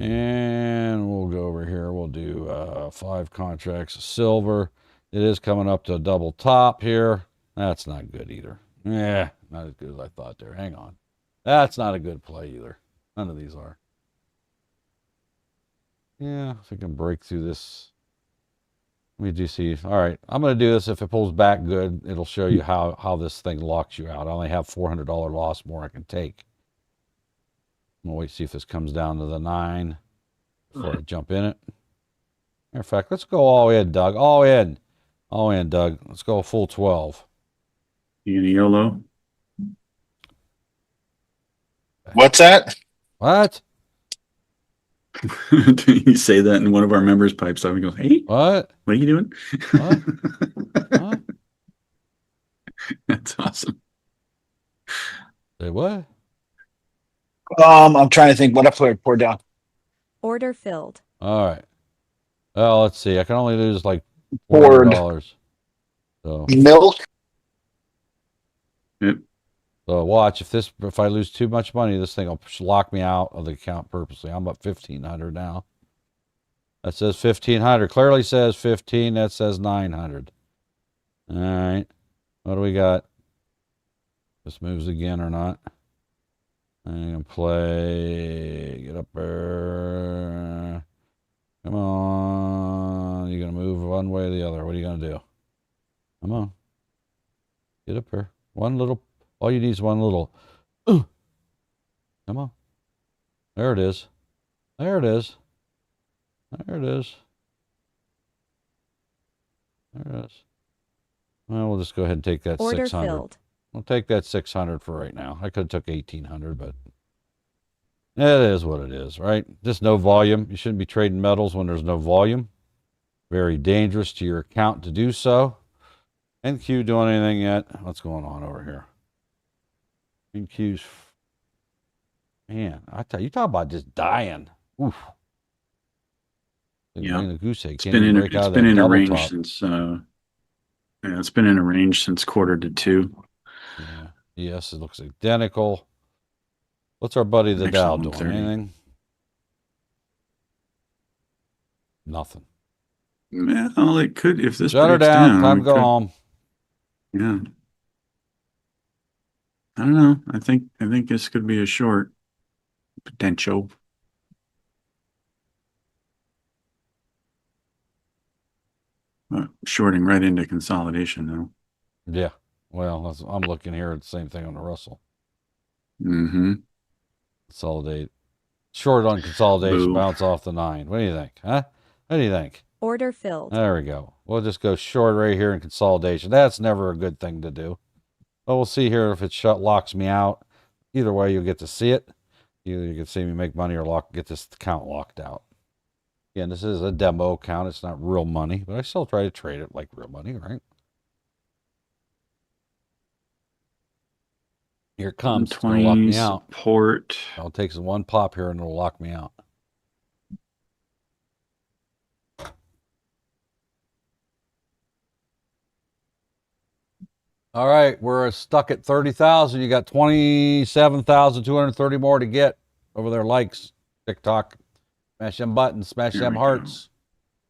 And we'll go over here. We'll do 5 contracts of silver. It is coming up to a double top here. That's not good either. Yeah, not as good as I thought there. Hang on. That's not a good play either. None of these are. Yeah, if I can break through this. We do see. All right, I'm going to do this. If it pulls back good, it'll show you how this thing locks you out. I only have $400 loss more I can take. I'm going to wait to see if this comes down to the 9 before I jump in it. Matter of fact, let's go all in, Doug. All in. All in, Doug. Let's go full 12. You gonna YOLO? What's that? What? You say that and one of our members pipes up and goes, "Hey, What? what are you doing?" What? What? That's awesome. Say what? I'm trying to think what I poured down. Order filled. All right. Well, let's see. I can only lose like Poured $400. So milk. Yep. So watch, if I lose too much money, this thing will lock me out of the account purposely. I'm up 1,500 now. That says 1500. Clearly says 15. That says 900. All right. What do we got? This moves again or not? I'm going to play. Get up there. Come on. You're going to move one way or the other. What are you going to do? Come on. Get up there. One little. All you need is one little. Come on. There it is. There it is. There it is. There it is. Well, we'll just go ahead and take that Order 600. filled. We'll take that 600 for right now. I could have took 1800, but it is what it is, right? Just no volume. You shouldn't be trading metals when there's no volume. Very dangerous to your account to do so. NQ doing anything yet? What's going on over here? NQ's, man, I tell you, you talk about just dying. Oof. Yeah. The goose egg It's can't been even in break it's out of been that in a double range top. since yeah, it's been in a range since quarter to 2. Yeah. Yes, it looks identical. What's our buddy the Next Dow one, doing? 130. Anything? Nothing. Well, it could if this Shut her breaks down. down. Time it to go could- home. Yeah. I don't know. I think this could be a short potential. Shorting right into consolidation though. Yeah. Well, I'm looking here at the same thing on the Russell. Mm-hmm. Consolidate. Short on consolidation. Boo. Bounce off the 9. What do you think? Huh? What do you think? Order filled. There we go. We'll just go short right here in consolidation. That's never a good thing to do. But we'll see here if it locks me out. Either way, you'll get to see it. You can see me make money or get this account locked out. Again, this is a demo account. It's not real money, but I still try to trade it like real money, right? Here it comes. It's going to lock 20 me out. support. I'll take one pop here and it'll lock me out. All right, we're stuck at 30,000. You got 27,230 more to get over there. Likes, TikTok. Smash them buttons, smash There them we hearts.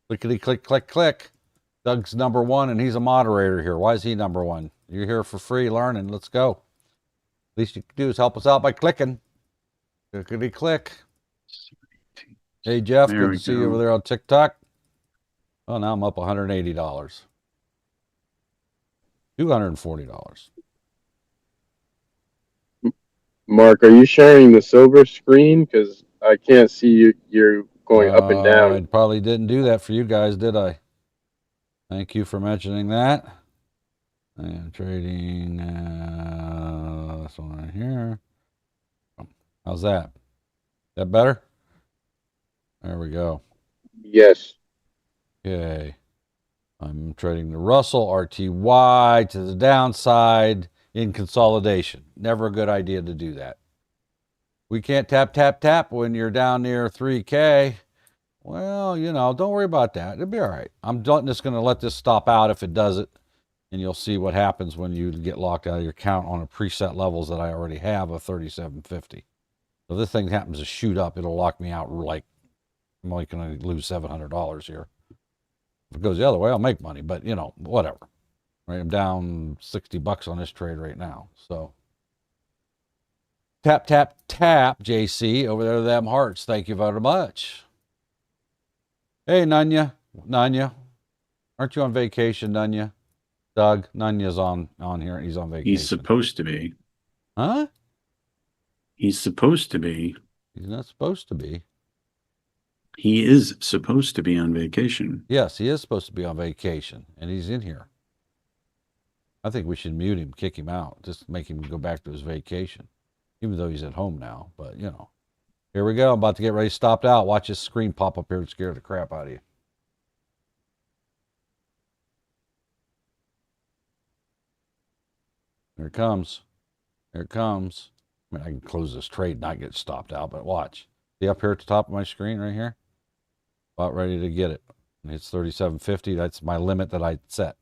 Clickety click, click, click. Doug's number 1 and he's a moderator here. Why is he number 1? You're here for free learning. Let's go. Least you can do is help us out by clicking. Clickety click. Hey, Jeff, There good we to see you go. over there on TikTok. Oh, now I'm up $180. $240. Mark, are you sharing the silver screen? Because I can't see you. You're going up and I down. probably didn't do that for you guys, did I? Thank you for mentioning that. I am trading this one right here. How's that? That better? There we go. Yes. Okay. I'm trading the Russell RTY to the downside in consolidation. Never a good idea to do that. We can't tap, tap, tap when you're down near 3K. Well, you know, don't worry about that. It'll be all right. I'm just going to let this stop out if it does it. And you'll see what happens when you get locked out of your account on a preset levels that I already have of 3750. So if this thing happens to shoot up, it'll lock me out like I'm only going to lose $700 here. If it goes the other way, I'll make money, but you know, whatever. Right? I'm down $60 on this trade right now. So tap, tap, tap, JC over there, them hearts. Thank you very much. Hey, Nanya. Aren't you on vacation, Nanya? Doug, Nanya's on here. He's on vacation. He's supposed to be. Huh? He's supposed to be. He's not supposed to be. He is supposed to be on vacation. Yes, he is supposed to be on vacation, and he's in here. I think we should mute him, kick him out, just make him go back to his vacation, even though he's at home now. But, you know, here we go. I'm about to get ready, stopped out. Watch his screen pop up here and scare the crap out of you. Here it comes. Here it comes. I mean, I can close this trade and not get stopped out, but watch. See up here at the top of my screen right here? About ready to get it. And it's 3750. That's my limit that I set.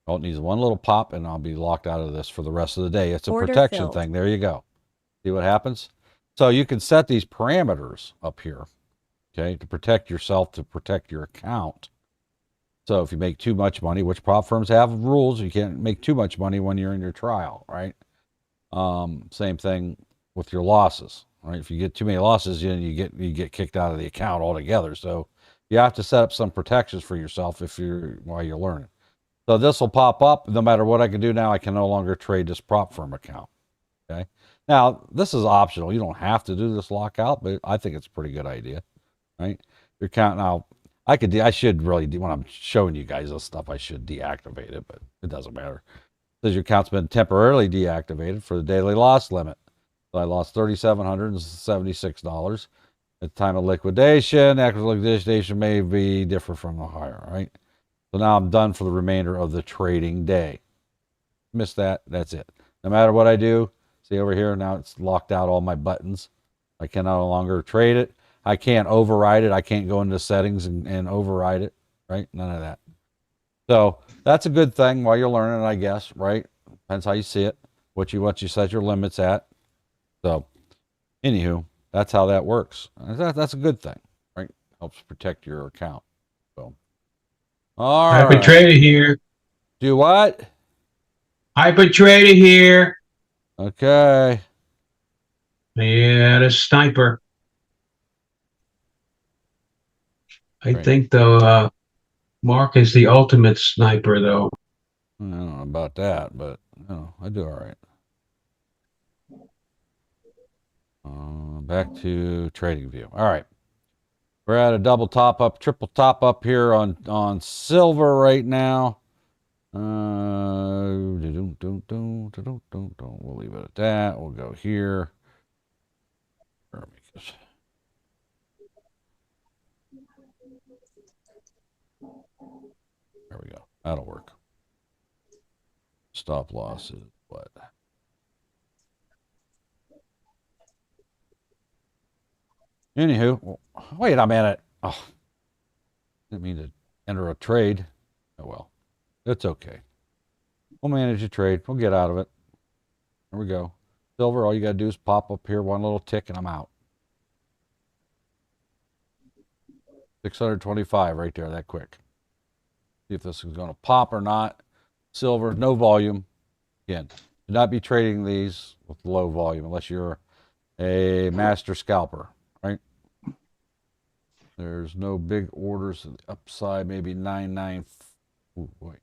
All it needs one little pop, and I'll be locked out of this for the rest of the day. It's a Order protection filled. thing. There you go. See what happens? So you can set these parameters up here. Okay, to protect yourself, to protect your account. So if you make too much money, which prop firms have rules, you can't make too much money when you're in your trial, right? Same thing with your losses, right? If you get too many losses, you get kicked out of the account altogether. So you have to set up some protections for yourself while you're learning. So this will pop up. No matter what I can do now, I can no longer trade this prop firm account. Okay. Now this is optional. You don't have to do this lockout, but I think it's a pretty good idea, right? Your account now. I should really do when I'm showing you guys this stuff. I should deactivate it, but it doesn't matter. It says your account's been temporarily deactivated for the daily loss limit. So I lost $3,776 at the time of liquidation. After liquidation may be different from the higher, right? So now I'm done for the remainder of the trading day. Missed that. That's it. No matter what I do, see over here, now it's locked out all my buttons. I can no longer trade it. I can't override it. I can't go into settings and override it, right? None of that. So that's a good thing while you're learning, I guess, right? Depends how you see it, what you set your limits at. So, anywho, that's how that works. That's a good thing, right? Helps protect your account. So, all Hyper right. trader here. Do what? Hyper trader here. Okay. Yeah, the sniper. I Right. think though, Mark is the ultimate sniper though. I don't know about that, but I do all right. Back to trading view. All right. We're at a double top up, triple top up here on silver right now. We'll leave it at that. We'll go here. There we go. That'll work. Stop loss is what? Anywho, wait a minute. Oh, didn't mean to enter a trade. Oh well, it's okay. We'll manage the trade. We'll get out of it. There we go. Silver, all you got to do is pop up here one little tick and I'm out. 625 right there, that quick. See if this is going to pop or not. Silver, no volume. Again, do not be trading these with low volume unless you're a master scalper, right? There's no big orders to the upside, maybe 99. Ooh, wait.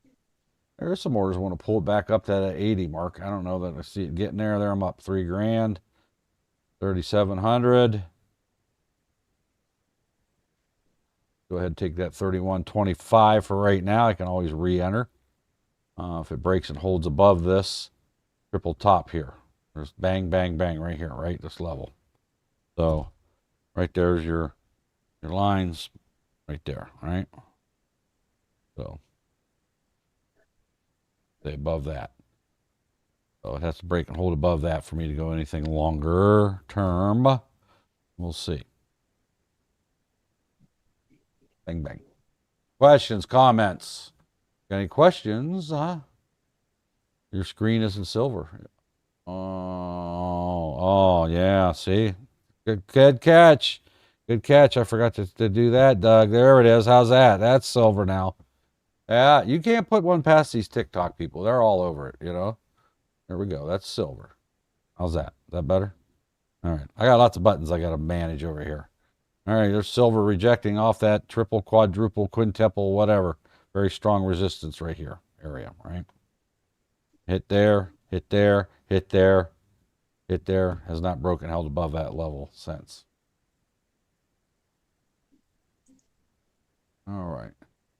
There's some orders I want to pull it back up to that 80 mark. I don't know that I see it getting there. There I'm up $3,000. 3,700. Go ahead and take that 31.25 for right now. I can always re-enter. If it breaks and holds above this triple top here. There's bang, bang, bang right here, right? This level. So right there's your lines right there, right? So stay above that. So it has to break and hold above that for me to go anything longer term. We'll see. Bang, bang. Questions, comments? Got any questions? Your screen isn't silver. Oh, yeah. See? Good catch. Good catch. I forgot to do that, Doug. There it is. How's that? That's silver now. Yeah, you can't put one past these TikTok people. They're all over it, you know? There we go. That's silver. How's that? Is that better? All right. I got lots of buttons I got to manage over here. All right. There's silver rejecting off that triple, quadruple, quintuple, whatever. Very strong resistance right here area, right? Hit there, hit there, hit there, hit there. Has not broken, held above that level since. All right.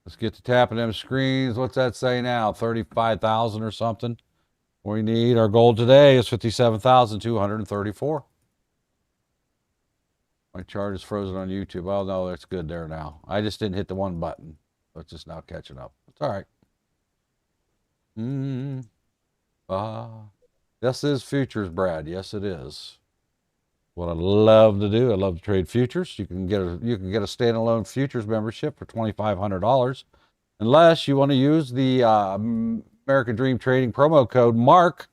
Let's get to tapping them screens. What's that say now? 35,000 or something? We need, our goal today is 57,234. My chart is frozen on YouTube. Oh, no, that's good there now. I just didn't hit the one button. So it's just now catching up. It's all right. This is futures, Brad. Yes, it is. What I love to do. I love to trade futures. You can get a standalone futures membership for $2,500, unless you want to use the American Dream Trading promo code MARK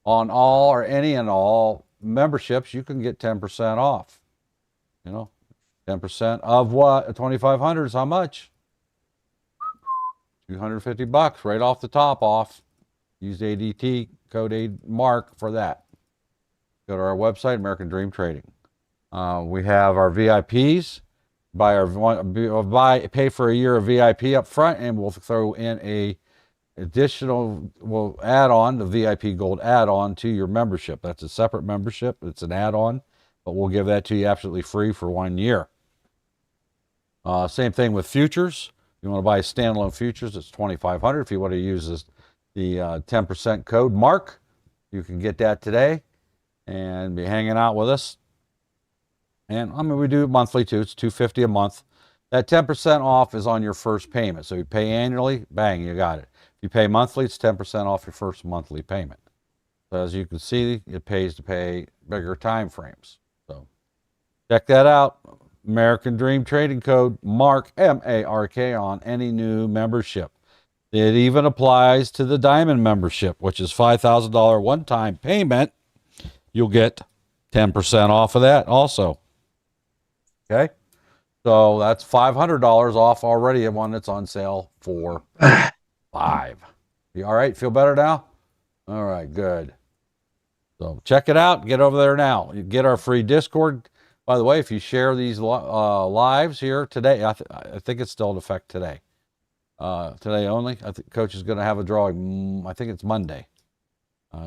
on all or any and all memberships. You can get 10% off. You know, 10% of what? 2,500 is how much? $250 right off the top off. Use ADT code MARK for that. Go to our website, American Dream Trading. We have our VIPs. Pay for a year of VIP up front, and we'll throw in a additional. We'll add on the VIP Gold add-on to your membership. That's a separate membership. It's an add-on, but we'll give that to you absolutely free for 1 year. Same thing with futures. You want to buy standalone futures, it's $2,500. If you want to use the 10% code MARK, you can get that today and be hanging out with us. And I mean, we do it monthly too. It's $250 a month. That 10% off is on your first payment. So you pay annually, bang, you got it. If you pay monthly, it's 10% off your first monthly payment. So as you can see, it pays to pay bigger time frames. So check that out. American Dream Trading Code MARK, M-A-R-K, on any new membership. It even applies to the Diamond membership, which is $5,000 one-time payment. You'll get 10% off of that also. Okay? So that's $500 off already of one that's on sale for $5. You all right? Feel better now? All right, good. So check it out. Get over there now. You get our free Discord. By the way, if you share these lives here today, I think it's still in effect today. Today only. I think Coach is going to have a drawing. I think it's Monday.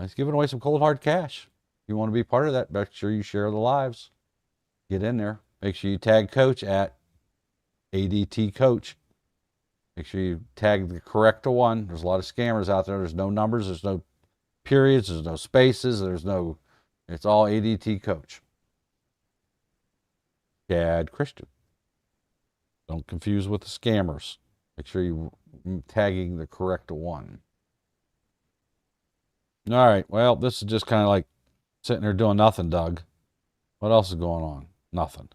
He's giving away some cold hard cash. If you want to be part of that, make sure you share the lives. Get in there. Make sure you tag Coach at ADT Coach. Make sure you tag the correct one. There's a lot of scammers out there. There's no numbers. There's no periods. There's no spaces. It's all ADT Coach. Chad Christian. Don't confuse with the scammers. Make sure you're tagging the correct one. All right. Well, this is just kind of like sitting there doing nothing, Doug. What else is going on? Nothing.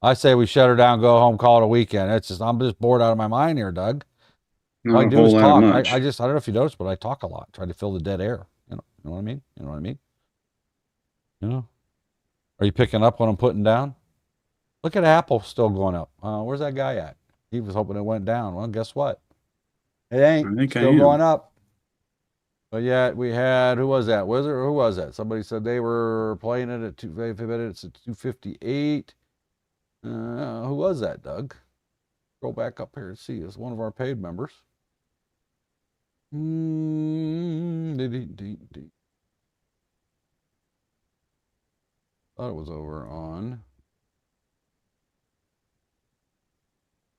I say we shut her down, go home, call it a weekend. I'm just bored out of my mind here, Doug. All I Not a do is whole lot of talk. much. I don't know if you noticed, but I talk a lot. Try to fill the dead air. You know what I mean? You know what I mean? You know? Are you picking up what I'm putting down? Look at Apple still going up. Where's that guy at? He was hoping it went down. Well, guess what? It ain't. I think I Still am. going up. But yet we had, who was that? Wizard? Who was that? Somebody said they were playing it at 258. Who was that, Doug? Go back up here and see. It's one of our paid members. Thought it was over on.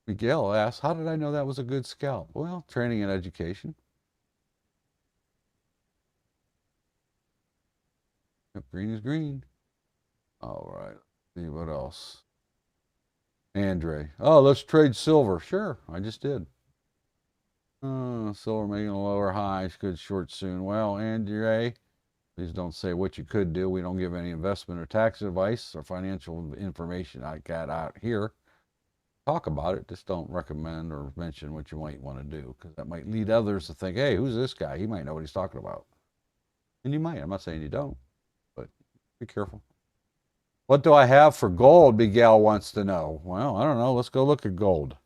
Miguel asked, how did I know that was a good scalp? Well, training and education. Yep, green is green. All right. Let's see what else. Andre. Oh, let's trade silver. Sure, I just did. Silver making a lower high. Could short soon. Well, Andre, please don't say what you could do. We don't give any investment or tax advice or financial information I got out here. Talk about it. Just don't recommend or mention what you might want to do, because that might lead others to think, hey, who's this guy? He might know what he's talking about. And you might. I'm not saying you don't, but be careful. What do I have for gold? Miguel wants to know. Well, I don't know. Let's go look at gold.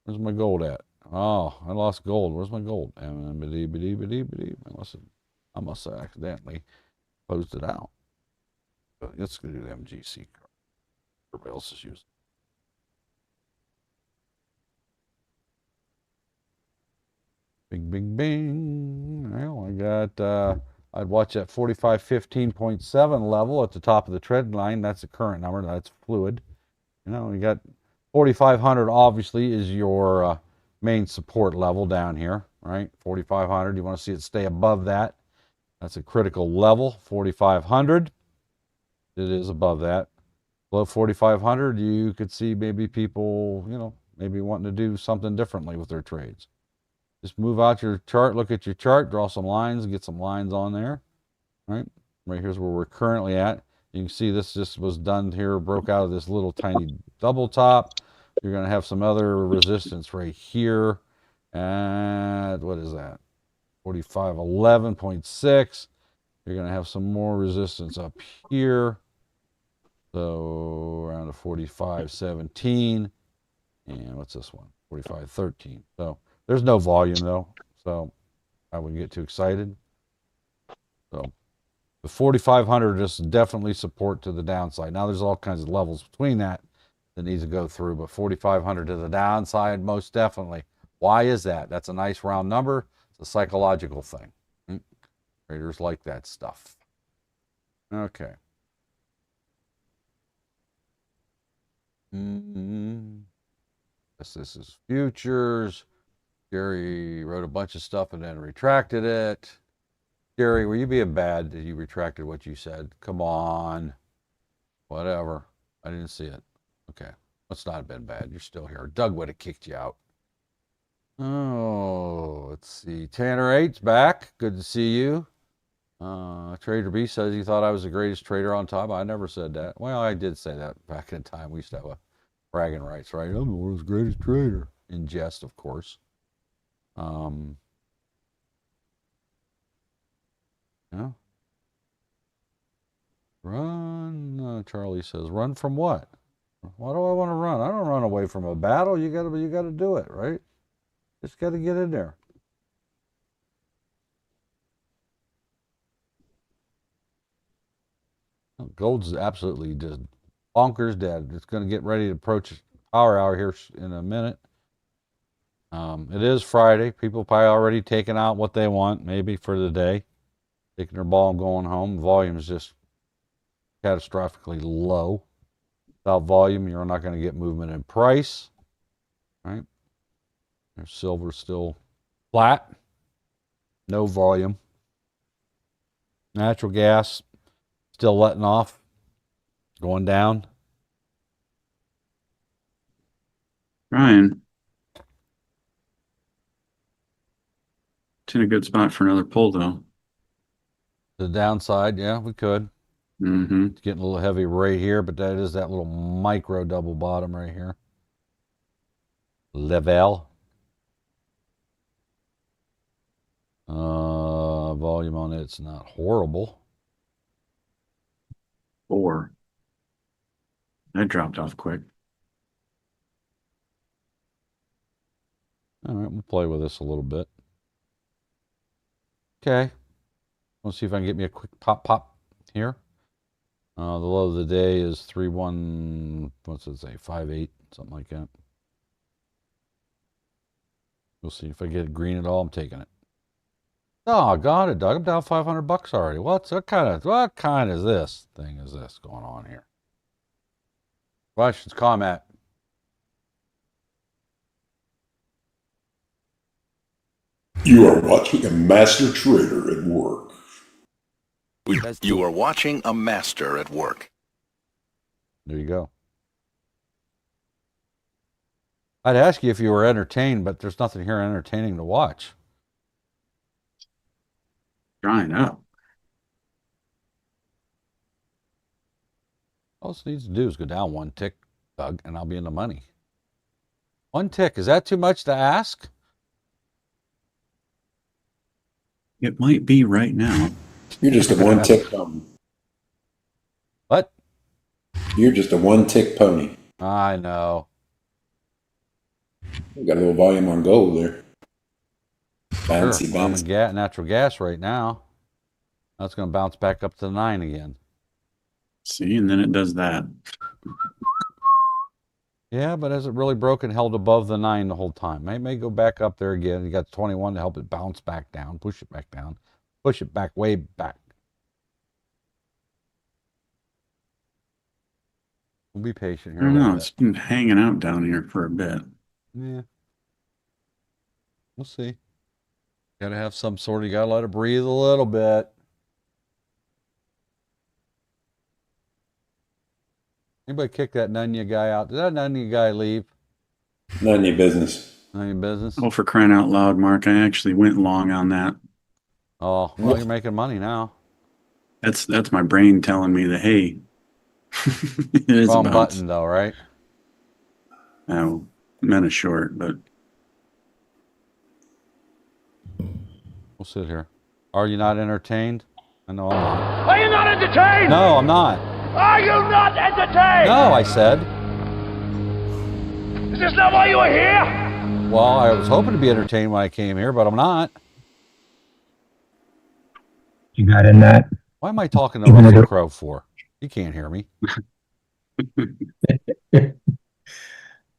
Where's my gold at? Oh, I lost gold. Where's my gold? I must have accidentally closed it out. Let's do the MGC card. Everybody else is using. Bing, bing, bing. Well, I got, I'd watch that 4515.7 level at the top of the trend line. That's the current number. That's fluid. You know, you got 4,500 obviously is your main support level down here, right? 4,500. You want to see it stay above that. That's a critical level. 4,500. It is above that. Below 4,500, you could see maybe people, you know, maybe wanting to do something differently with their trades. Just move out your chart, look at your chart, draw some lines, get some lines on there. Right here's where we're currently at. You can see this just was done here, broke out of this little tiny double top. You're going to have some other resistance right here at, what is that? 4511.6. You're going to have some more resistance up here So around a 45.17. And what's this one? 45.13. So there's no volume though. So I wouldn't get too excited. So the 4,500 is definitely support to the downside. Now there's all kinds of levels between that needs to go through, but 4,500 to the downside, most definitely. Why is that? That's a nice round number. It's a psychological thing. Traders like that stuff. Okay. This is futures. Gary wrote a bunch of stuff and then retracted it. Gary, were you being bad that you retracted what you said? Come on. Whatever. I didn't see it. Okay. Must not have been bad. You're still here. Doug would have kicked you out. Oh, let's see. Tanner 8's back. Good to see you. Trader B says he thought I was the greatest trader on top. I never said that. Well, I did say that back in time. We used to have a bragging rights, right? I'm the world's greatest trader. In jest, of course. Yeah. Run, Charlie says, run from what? Why do I want to run? I don't run away from a battle. You gotta do it, right? Just gotta get in there. Gold's absolutely just bonkers dead. It's going to get ready to approach power hour here in a minute. It is Friday. People probably already taking out what they want, maybe for the day, taking their ball and going home. Volume is just catastrophically low. Without volume, you're not going to get movement in price, right? There's silver still flat, no volume. Natural gas still letting off, going down. Ryan. It's in a good spot for another pull, though. The downside, yeah, we could. Mm-hmm. It's getting a little heavy right here, but that is that little micro double bottom right here. Level. Volume on it's not horrible. 4. That dropped off quick. All right, we'll play with this a little bit. Okay. Let's see if I can get me a quick pop here. The low of the day is 3-1, what's it say, 5-8, something like that. We'll see if I get green at all. I'm taking it. Oh, got it, Doug. I'm down $500 already. What kind of this thing is this going on here? Questions, comment. You are watching a master trader at work. You are watching a master at work. There you go. I'd ask you if you were entertained, but there's nothing here entertaining to watch. Drying up. All it needs to do is go down one tick, Doug, and I'll be in the money. One tick, is that too much to ask? It might be right now. You're just a one-tick pony. What? You're just a one-tick pony. I know. We got a little volume on gold there. Bouncy, Sure. I'm bouncy. in natural gas right now. That's going to bounce back up to 9 again. See, and then it does that. Yeah, but has it really broken, held above the 9 the whole time? It may go back up there again. You got 21 to help it bounce back down, push it back down, push it back, way back. We'll be patient I here. don't know. It's been hanging out down here for a bit. Yeah. We'll see. Got to have some sort of, you got to let it breathe a little bit. Anybody kick that Nunya guy out? Did that Nunya guy leave? None of your business. None of your business? Oh, for crying out loud, Mark. I actually went long on that. Oh, well, you're making money now. That's my brain telling me that, hey, it is Wrong a bounce. button, though, right? Oh, meant a short, but We'll sit here. Are you not entertained? I know I'm not. Are you not entertained? No, I'm not. Are you not entertained? No, I said. Is this not why you are here? Well, I was hoping to be entertained when I came here, but I'm not. You got in that? Why am I talking to Russell Crowe for? He can't hear me.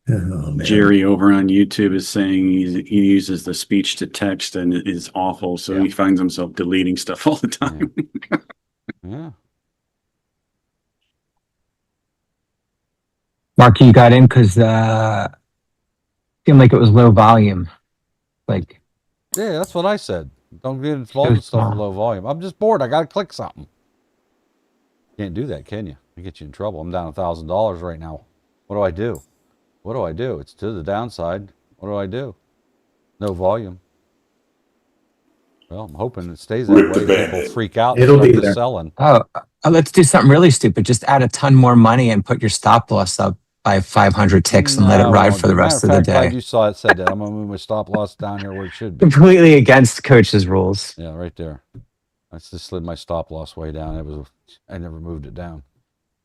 Oh, man. Jerry over on YouTube is saying he uses the speech to text and it is awful. So he finds himself deleting stuff all the time. Yeah. Mark, you got in because seemed like it was low volume. Like, Yeah, that's what I said. Don't get involved with stuff with low volume. I'm just bored. I got to click something. Can't do that, can you? I get you in trouble. I'm down $1,000 right now. What do I do? What do I do? It's to the downside. What do I do? No volume. Well, I'm hoping it stays that way. People freak out and It'll start be there. selling. let's do something really stupid. Just add a ton more money and put your stop loss up by 500 ticks and let it ride for the rest of the day. Glad you saw it said that. I'm gonna move my stop loss down here where it should be. Completely against coach's rules. Yeah, right there. I just slid my stop loss way down. I never moved it down.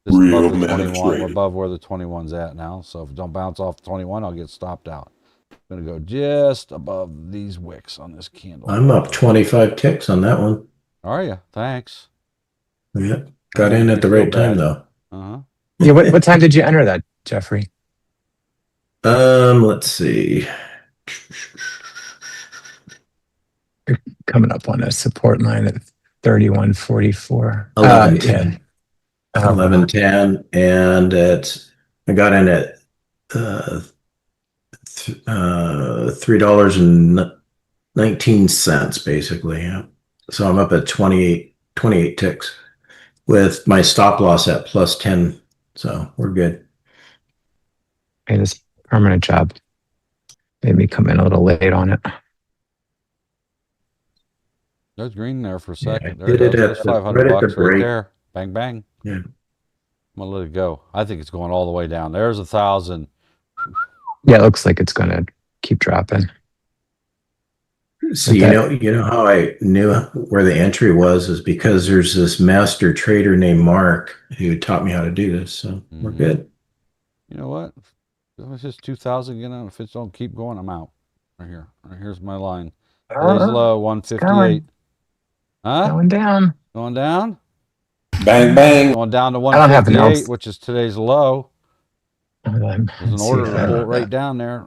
This is above the 21. We're above where the 21's at now. So if it don't bounce off the 21, I'll get stopped out. I'm gonna go just above these wicks on this candle. I'm up 25 ticks on that one. Are you? Thanks. Yeah. Got in at the right time though. Uh-huh. Yeah, what time did you enter that, Jeffrey? Let's see. You're coming up on a support line at 31.44. 11:10. 11:10, and I got in at $3.19 basically. Yeah. So I'm up at 28 ticks with my stop loss at +10. So we're good. Hey, this permanent job made me come in a little late on it. There's green there for a second. Yeah, There it did goes. it There's at 500 right at bucks the right break. there. Bang, bang. Yeah. I'm gonna let it go. I think it's going all the way down. There's 1,000. Yeah, it looks like it's going to keep dropping. So you know how I knew where the entry was is because there's this master trader named Mark who taught me how to do this. So we're good. You know what? If it's just 2,000 again, if it don't keep going, I'm out. Right here. Right here's my line. Today's low, 158. Huh? Going down. Going down? Bang, bang. Going down to I don't have 158, which is today's low. There's an Let's see order if to I- pull it right down there.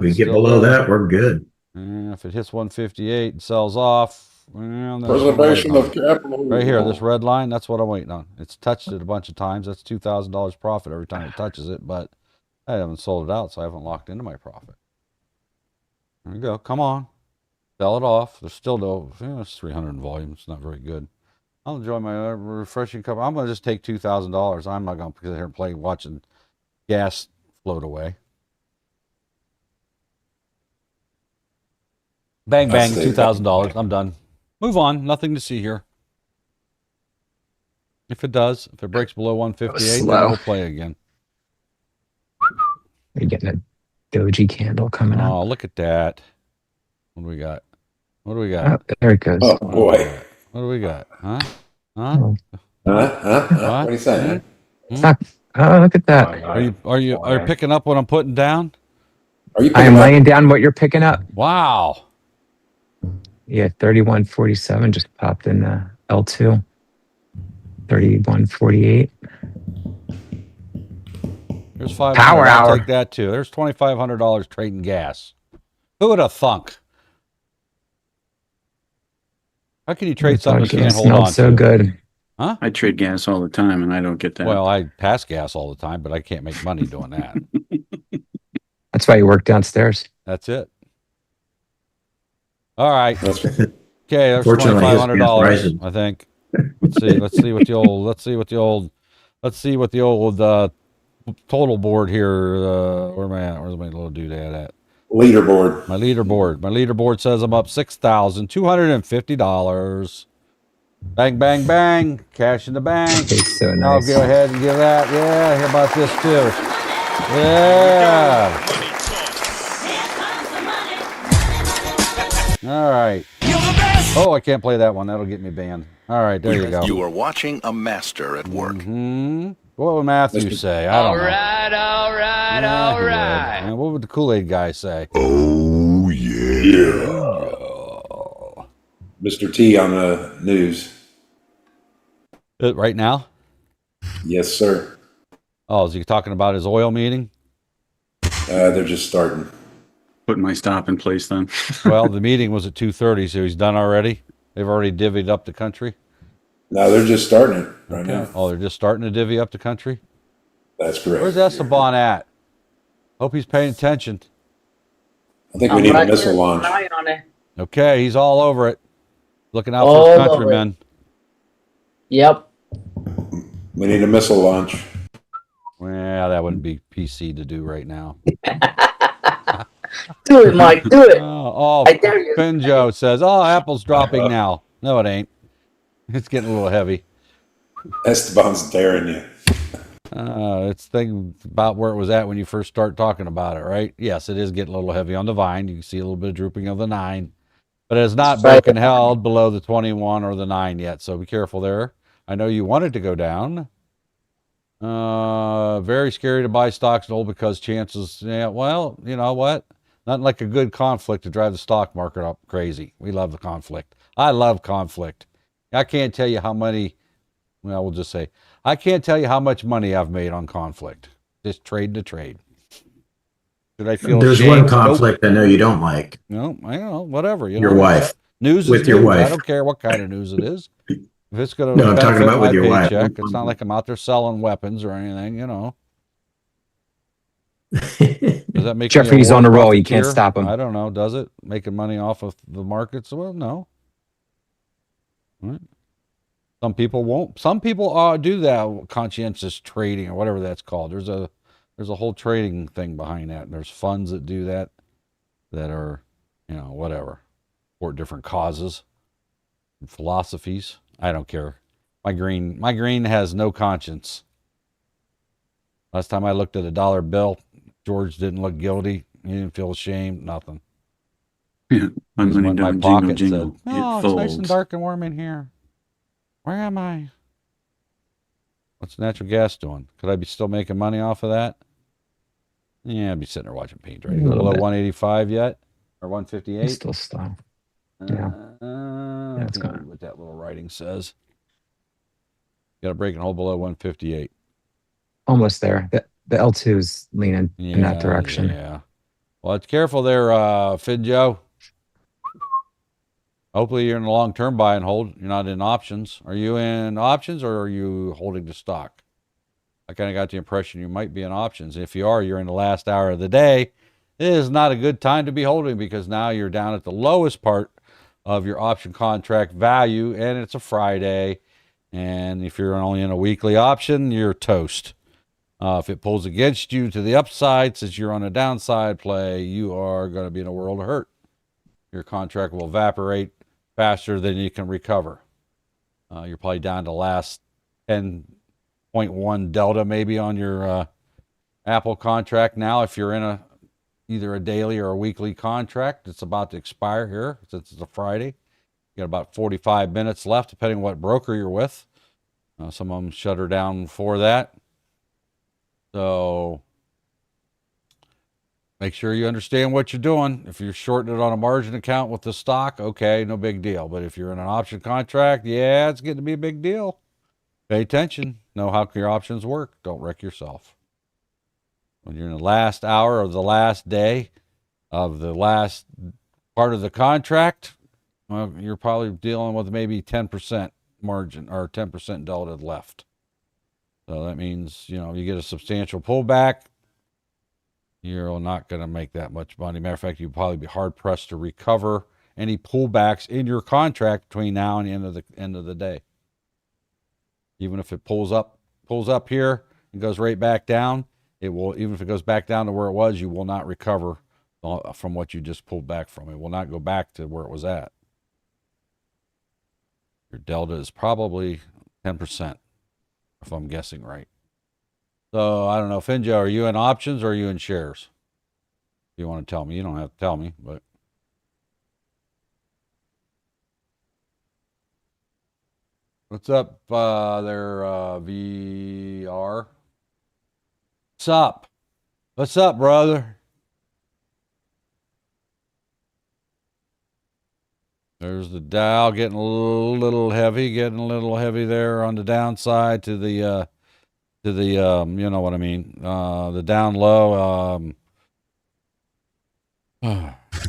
We It's get still below low. that, we're good. If it hits 158 and sells off, well, that's what I'm Preservation waiting of on. capital. Right here, this red line, that's what I'm waiting on. It's touched it a bunch of times. That's $2,000 profit every time it touches it, but I haven't sold it out, so I haven't locked into my profit. There you go. Come on. Sell it off. There's still no, it's 300 in volume. It's not very good. I'll enjoy my refreshing cup. I'm going to just take $2,000. I'm not going to sit here and play watching gas float away. Bang, bang, $2,000. I'm done. Move on. Nothing to see here. If it does, if it breaks below 158, then slow. we'll play again. You're getting a doji candle coming up. Oh, look at that. What do we got? What do we got? Oh, there it goes. Oh, boy. What do we got? Huh? Oh. What are you saying? It's not, oh, look at that. Are you picking up what I'm putting down? Are you I am picking up? laying down what you're picking up. Wow. Yeah, 31.47 just popped in L2. 31.48. There's 500. Power I'll hour. take that too. There's $2,500 trading gas. Who would have thunk? How can you trade something you can't hold Smelled on so to? good. Huh? I trade gas all the time and I don't get that. Well, I pass gas all the time, but I can't make money doing that. That's why you work downstairs. That's it. All right. That's Okay, there's Fortunately, his $2,500, gas rises. I think. Let's see what the old total board here. Where am I at? Where's my little doodad at? leaderboard. My leaderboard says I'm up $6,250. Bang, bang, bang. Cash in the bank. It's so I'll nice. go ahead and give that. Yeah, how about this too? Yeah. All right. Oh, I can't play that one. That'll get me banned. All right, there you go. You are watching a master at work. What would Matthew say? I don't know. All right. Yeah, he would. And what would the Kool-Aid guy say? Oh, yeah. Mr. T on the news. Right now? Yes, sir. Oh, is he talking about his oil meeting? They're just starting. Put my stop in place then. Well, the meeting was at 2:30, so he's done already. They've already divvied up the country. No, they're just starting it right now. Oh, they're just starting to divvy up the country? That's correct. Where's Esteban at? Hope he's paying attention. I think we need a missile launch. Okay, he's all over it. Looking out for All his over countrymen. Yep. We need a missile launch. Well, that wouldn't be PC to do right now. Do it, Mike. Do it. Oh, I dare you. Finjo says, "Oh, Apple's dropping now." No, it ain't. It's getting a little heavy. Esteban's daring you. It's thinking about where it was at when you first start talking about it, right? Yes, it is getting a little heavy on the vine. You can see a little bit of drooping of the 9, but it's not broken held below the 21 or the 9 yet. So be careful there. I know you want it to go down. Very scary to buy stocks and old because chances. Yeah, well, you know what? Nothing like a good conflict to drive the stock market up crazy. We love the conflict. I love conflict. I can't tell you how many. Well, we'll just say I can't tell you how much money I've made on conflict. Just trade to trade. Did I feel There's ashamed? one conflict Nope. I know you don't like. No, I don't know. Whatever. You Your know, wife. News With is your news. wife. I don't care what kind of news it is. If it's going No, to I'm talking benefit about my with your wife. paycheck, it's not like I'm out there selling weapons or anything, you know. Does that make Jeffrey's on a roll. You can't stop him. I don't know. Does it? Making money off of the markets? Well, no. Right. Some people won't. Some people do that conscientious trading or whatever that's called. There's a whole trading thing behind that. There's funds that do that are, you know, whatever, for different causes and philosophies. I don't care. My green has no conscience. Last time I looked at a dollar bill, George didn't look guilty. He didn't feel ashamed. Nothing. Yeah, my money My don't pocket jingle. said, It "Oh, it's folds. nice and dark and warm in here. Where am I? What's natural gas doing? Could I be still making money off of that? Yeah, I'd be sitting there watching paint dry. Below 185 yet? Or 158? Still slow. Yeah. I it's can't gonna- read what that little writing says. Got to break and hold below 158. Almost there. The L2 is leaning in that direction. Yeah. Well, it's careful there, Finjo. Hopefully you're in a long-term buy and hold. You're not in options. Are you in options or are you holding the stock? I kind of got the impression you might be in options. If you are, you're in the last hour of the day. It is not a good time to be holding because now you're down at the lowest part of your option contract value, and it's a Friday. And if you're only in a weekly option, you're toast. If it pulls against you to the upside, since you're on a downside play, you are going to be in a world of hurt. Your contract will evaporate faster than you can recover. You're probably down to last 10.1 delta maybe on your Apple contract now. If you're in either a daily or a weekly contract, it's about to expire here since it's a Friday. You got about 45 minutes left, depending on what broker you're with. Some of them shut her down for that. So make sure you understand what you're doing. If you're shorting it on a margin account with the stock, okay, no big deal. But if you're in an option contract, yeah, it's getting to be a big deal. Pay attention. Know how your options work. Don't wreck yourself. When you're in the last hour of the last day of the last part of the contract, well, you're probably dealing with maybe 10% margin or 10% delta left. So that means, you know, you get a substantial pullback, you're not going to make that much money. Matter of fact, you'd probably be hard pressed to recover any pullbacks in your contract between now and the end of the day. Even if it pulls up here and goes right back down, it will, even if it goes back down to where it was, you will not recover from what you just pulled back from. It will not go back to where it was at. Your delta is probably 10%, if I'm guessing right. So I don't know, Finjo, are you in options or are you in shares? If you want to tell me, you don't have to tell me, but. What's up, there, VR? What's up? What's up, brother? There's the Dow getting a little heavy, there on the downside to the you know what I mean, the down low.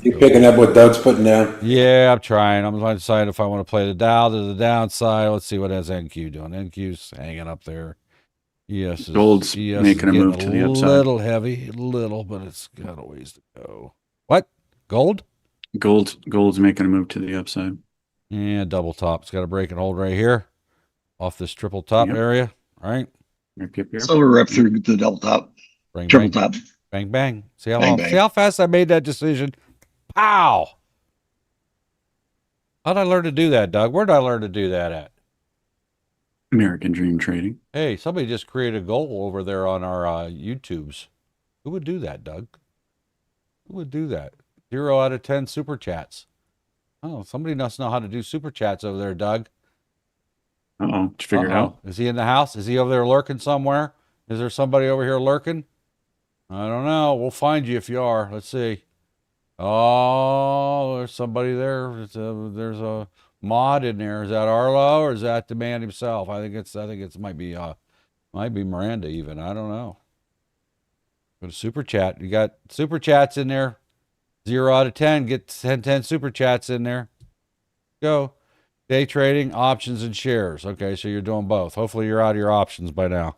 You picking up what Doug's putting down? Yeah, I'm trying. I'm trying to decide if I want to play the Dow to the downside. Let's see what has NQ doing. NQ's hanging up there. Yes, Gold's making a move to the upside. A little heavy, but it's got a ways to go. What? Gold? Gold's making a move to the upside. Yeah, double top. It's got to break and hold right here, off this triple top area. All right. Yep. Silver rep through the double top, triple top. Bang bang. See Bang, bang. See how fast I made that decision. Pow! How'd I learn to do that, Doug? Where did I learn to do that at? American Dream Trading. Hey, somebody just created a goal over there on our YouTubes. Who would do that, Doug? Who would do that? 0 out of 10 super chats. Oh, somebody must know how to do super chats over there, Doug. Uh-oh. Did you figure it out? Is he in the house? Is he over there lurking somewhere? Is there somebody over here lurking? I don't know. We'll find you if you are. Let's see. Oh, there's somebody there. There's a mod in there. Is that Arlo or is that the man himself? I think it's might be Miranda even. I don't know. Go to super chat. You got super chats in there. 0 out of 10. Get 10 super chats in there. Go. Day trading, options, and shares. Okay, so you're doing both. Hopefully you're out of your options by now.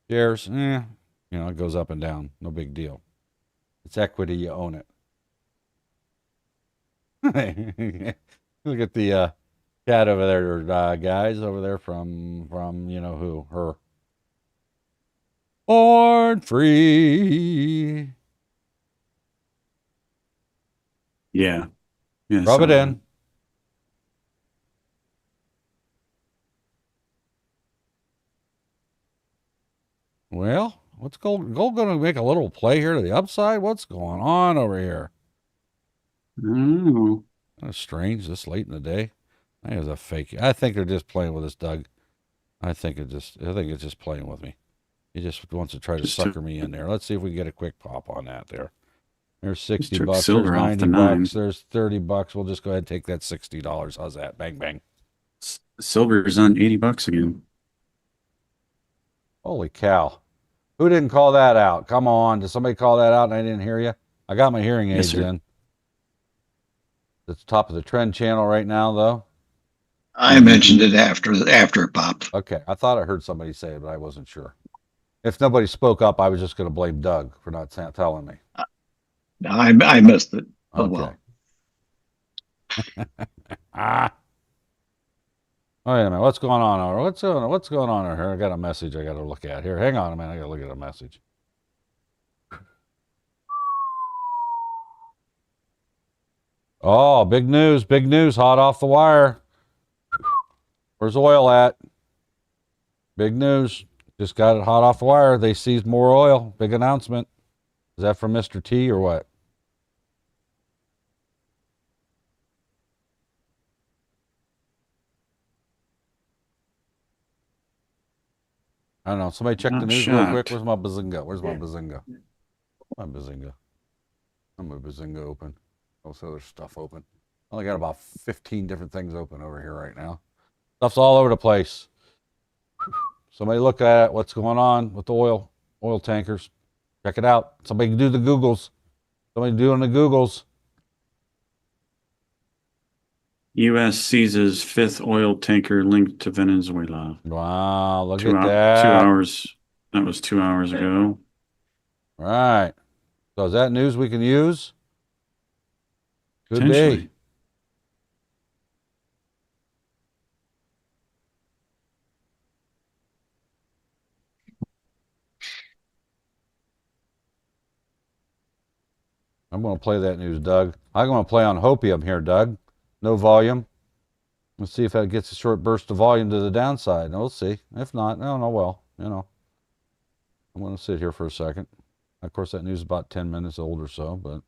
Shares, you know, it goes up and down. No big deal. It's equity, you own it. Look at the cat over there, guys, over there from you know who, her. Born free. Yeah. Rub it in. Well, what's gold going to make a little play here to the upside? What's going on over here? I don't know. That's strange this late in the day. I think it's a fake. I think they're just playing with us, Doug. I think it's just playing with me. He just wants to try to sucker me in there. Let's see if we can get a quick pop on that there. There's 60 bucks. There's 90 bucks. There's 30 bucks. We'll just go ahead and take that $60. How's that? Bang, bang. Silver's on 80 bucks again. Holy cow. Who didn't call that out? Come on. Did somebody call that out and I didn't hear you? I got my hearing aids in. It's top of the trend channel right now, though. I mentioned it after it popped. Okay. I thought I heard somebody say it, but I wasn't sure. If nobody spoke up, I was just going to blame Doug for not telling me. I missed it. Oh, okay. Well. Wait a minute. What's going on over? What's going on over here? I got a message I got to look at here. Hang on a minute. I got to look at a message. Oh, big news. Big news. Hot off the wire. Where's oil at? Big news. Just got it hot off the wire. They seized more oil. Big announcement. Is that from Mr. T or what? I don't know. Somebody check the news real quick. Where's my bazinga? Where's my bazinga? My bazinga. I'm my bazinga open. Also, there's stuff open. I only got about 15 different things open over here right now. Stuff's all over the place. Somebody look at it. What's going on with the oil tankers? Check it out. Somebody do the Googles. Somebody doing the Googles. U.S. seizes 5th oil tanker linked to Venezuela. Wow, look at that. 2 hours. That was 2 hours ago. Right. So is that news we can use? Could be. I'm going to play that news, Doug. I'm going to play on hopium here, Doug. No volume. Let's see if that gets a short burst of volume to the downside. We'll see. If not, no, well, you know. I'm going to sit here for a second. Of course, that news is about 10 minutes old or so, but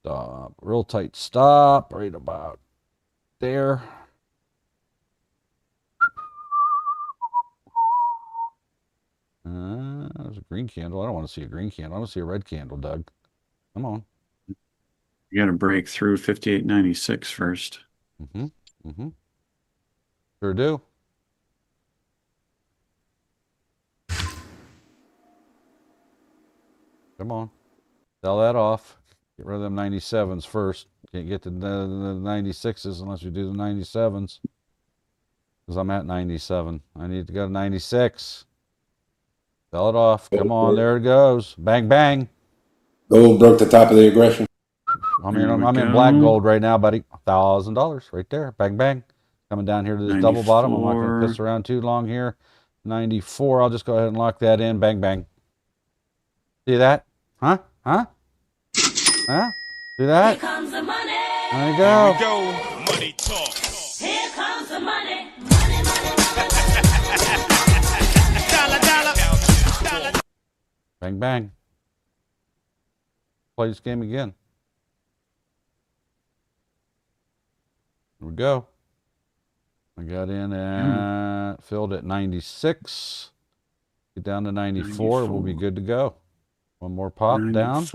stop. Real tight stop right about there. Green candle. I don't want to see a green candle. I want to see a red candle, Doug. Come on. You got to break through 58.96 first. Mm-hmm. Mm-hmm. Sure do. Come on. Sell that off. Get rid of them 97s first. Can't get to the 96s unless we do the 97s. Because I'm at 97. I need to go to 96. Sell it off. Come on. There it goes. Bang, bang. Gold broke the top of the aggression. I'm in black gold right now, buddy. $1,000 right there. Bang, bang. Coming down here to this double bottom. I'm not going to piss around too long here. 94. I'll just go ahead and lock that in. Bang, bang. See that? Huh? Huh? Huh? See that? Here comes the money. There you go. Here we go. Money talk. Here comes the money. Money, money, dollar. Bang, bang. Play this game again. Here we go. I got in at, filled at 96. Get down to 94. We'll be good to go. One more pop 94. Down.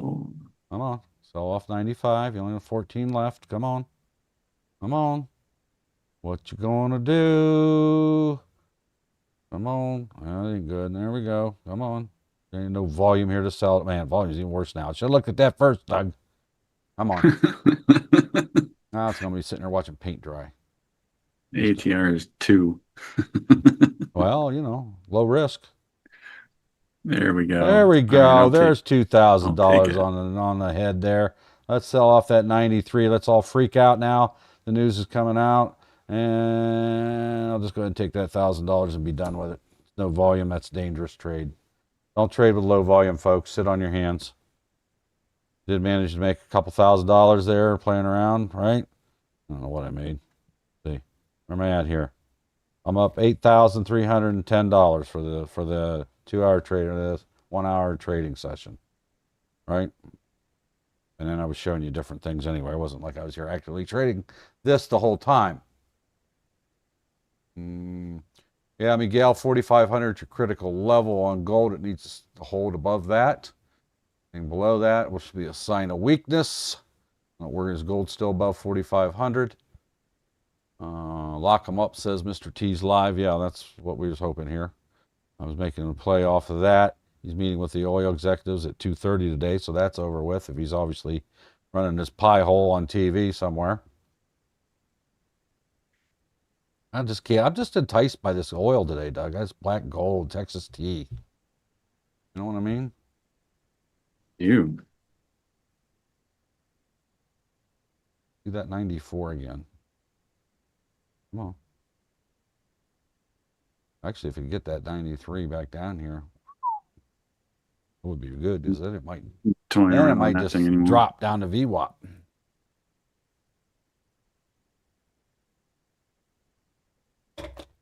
Come on. Sell off 95. You only have 14 left. Come on. Come on. What you gonna do? Come on. That ain't good. There we go. Come on. There ain't no volume here to sell it. Man, volume's even worse now. Should have looked at that first, Doug. Come on. Now it's going to be sitting there watching paint dry. ATR is 2. Well, you know, low risk. There we go. There we go. Right, there's $2,000 on the head there. Let's sell off that 93. Let's all freak out now. The news is coming out. And I'll just go ahead and take that $1,000 and be done with it. No volume. That's dangerous trade. Don't trade with low volume, folks. Sit on your hands. Did manage to make a couple $1,000 there playing around, right? I don't know what I made. Let's see, where am I at here? I'm up $8,310 for the 2-hour trade, or this 1-hour trading session, right? And then I was showing you different things anyway. It wasn't like I was here actively trading this the whole time. Yeah, Miguel, 4,500 your critical level on gold. It needs to hold above that. And below that, which will be a sign of weakness. Where is gold still above 4,500? Lock them up, says Mr. T's live. Yeah, that's what we was hoping here. I was making a play off of that. He's meeting with the oil executives at 2:30 today, so that's over with. If he's obviously running this pie hole on TV somewhere. I just can't. I'm just enticed by this oil today, Doug. That's black gold, Texas tea. You know what I mean? You. Do that 94 again. Come on. Actually, if you get that 93 back down here, it would be good, because then it might, just drop down to VWAP.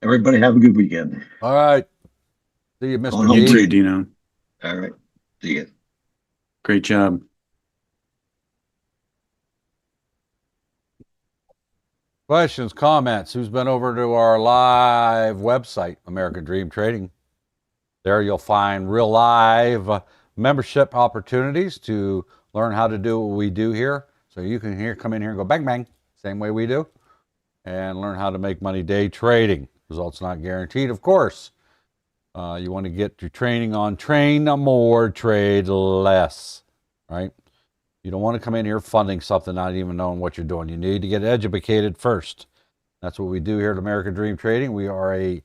Everybody have a good weekend. All right. See you, Mr. D. You too, Dino. All right. See you. Great job. Questions, comments? Who's been over to our live website, American Dream Trading? There you'll find real live membership opportunities to learn how to do what we do here. So you can come in here and go bang, bang, same way we do, and learn how to make money day trading. Results not guaranteed, of course. You want to get your training on train more, trade less, right? You don't want to come in here funding something, not even knowing what you're doing. You need to get educated first. That's what we do here at American Dream Trading. We are a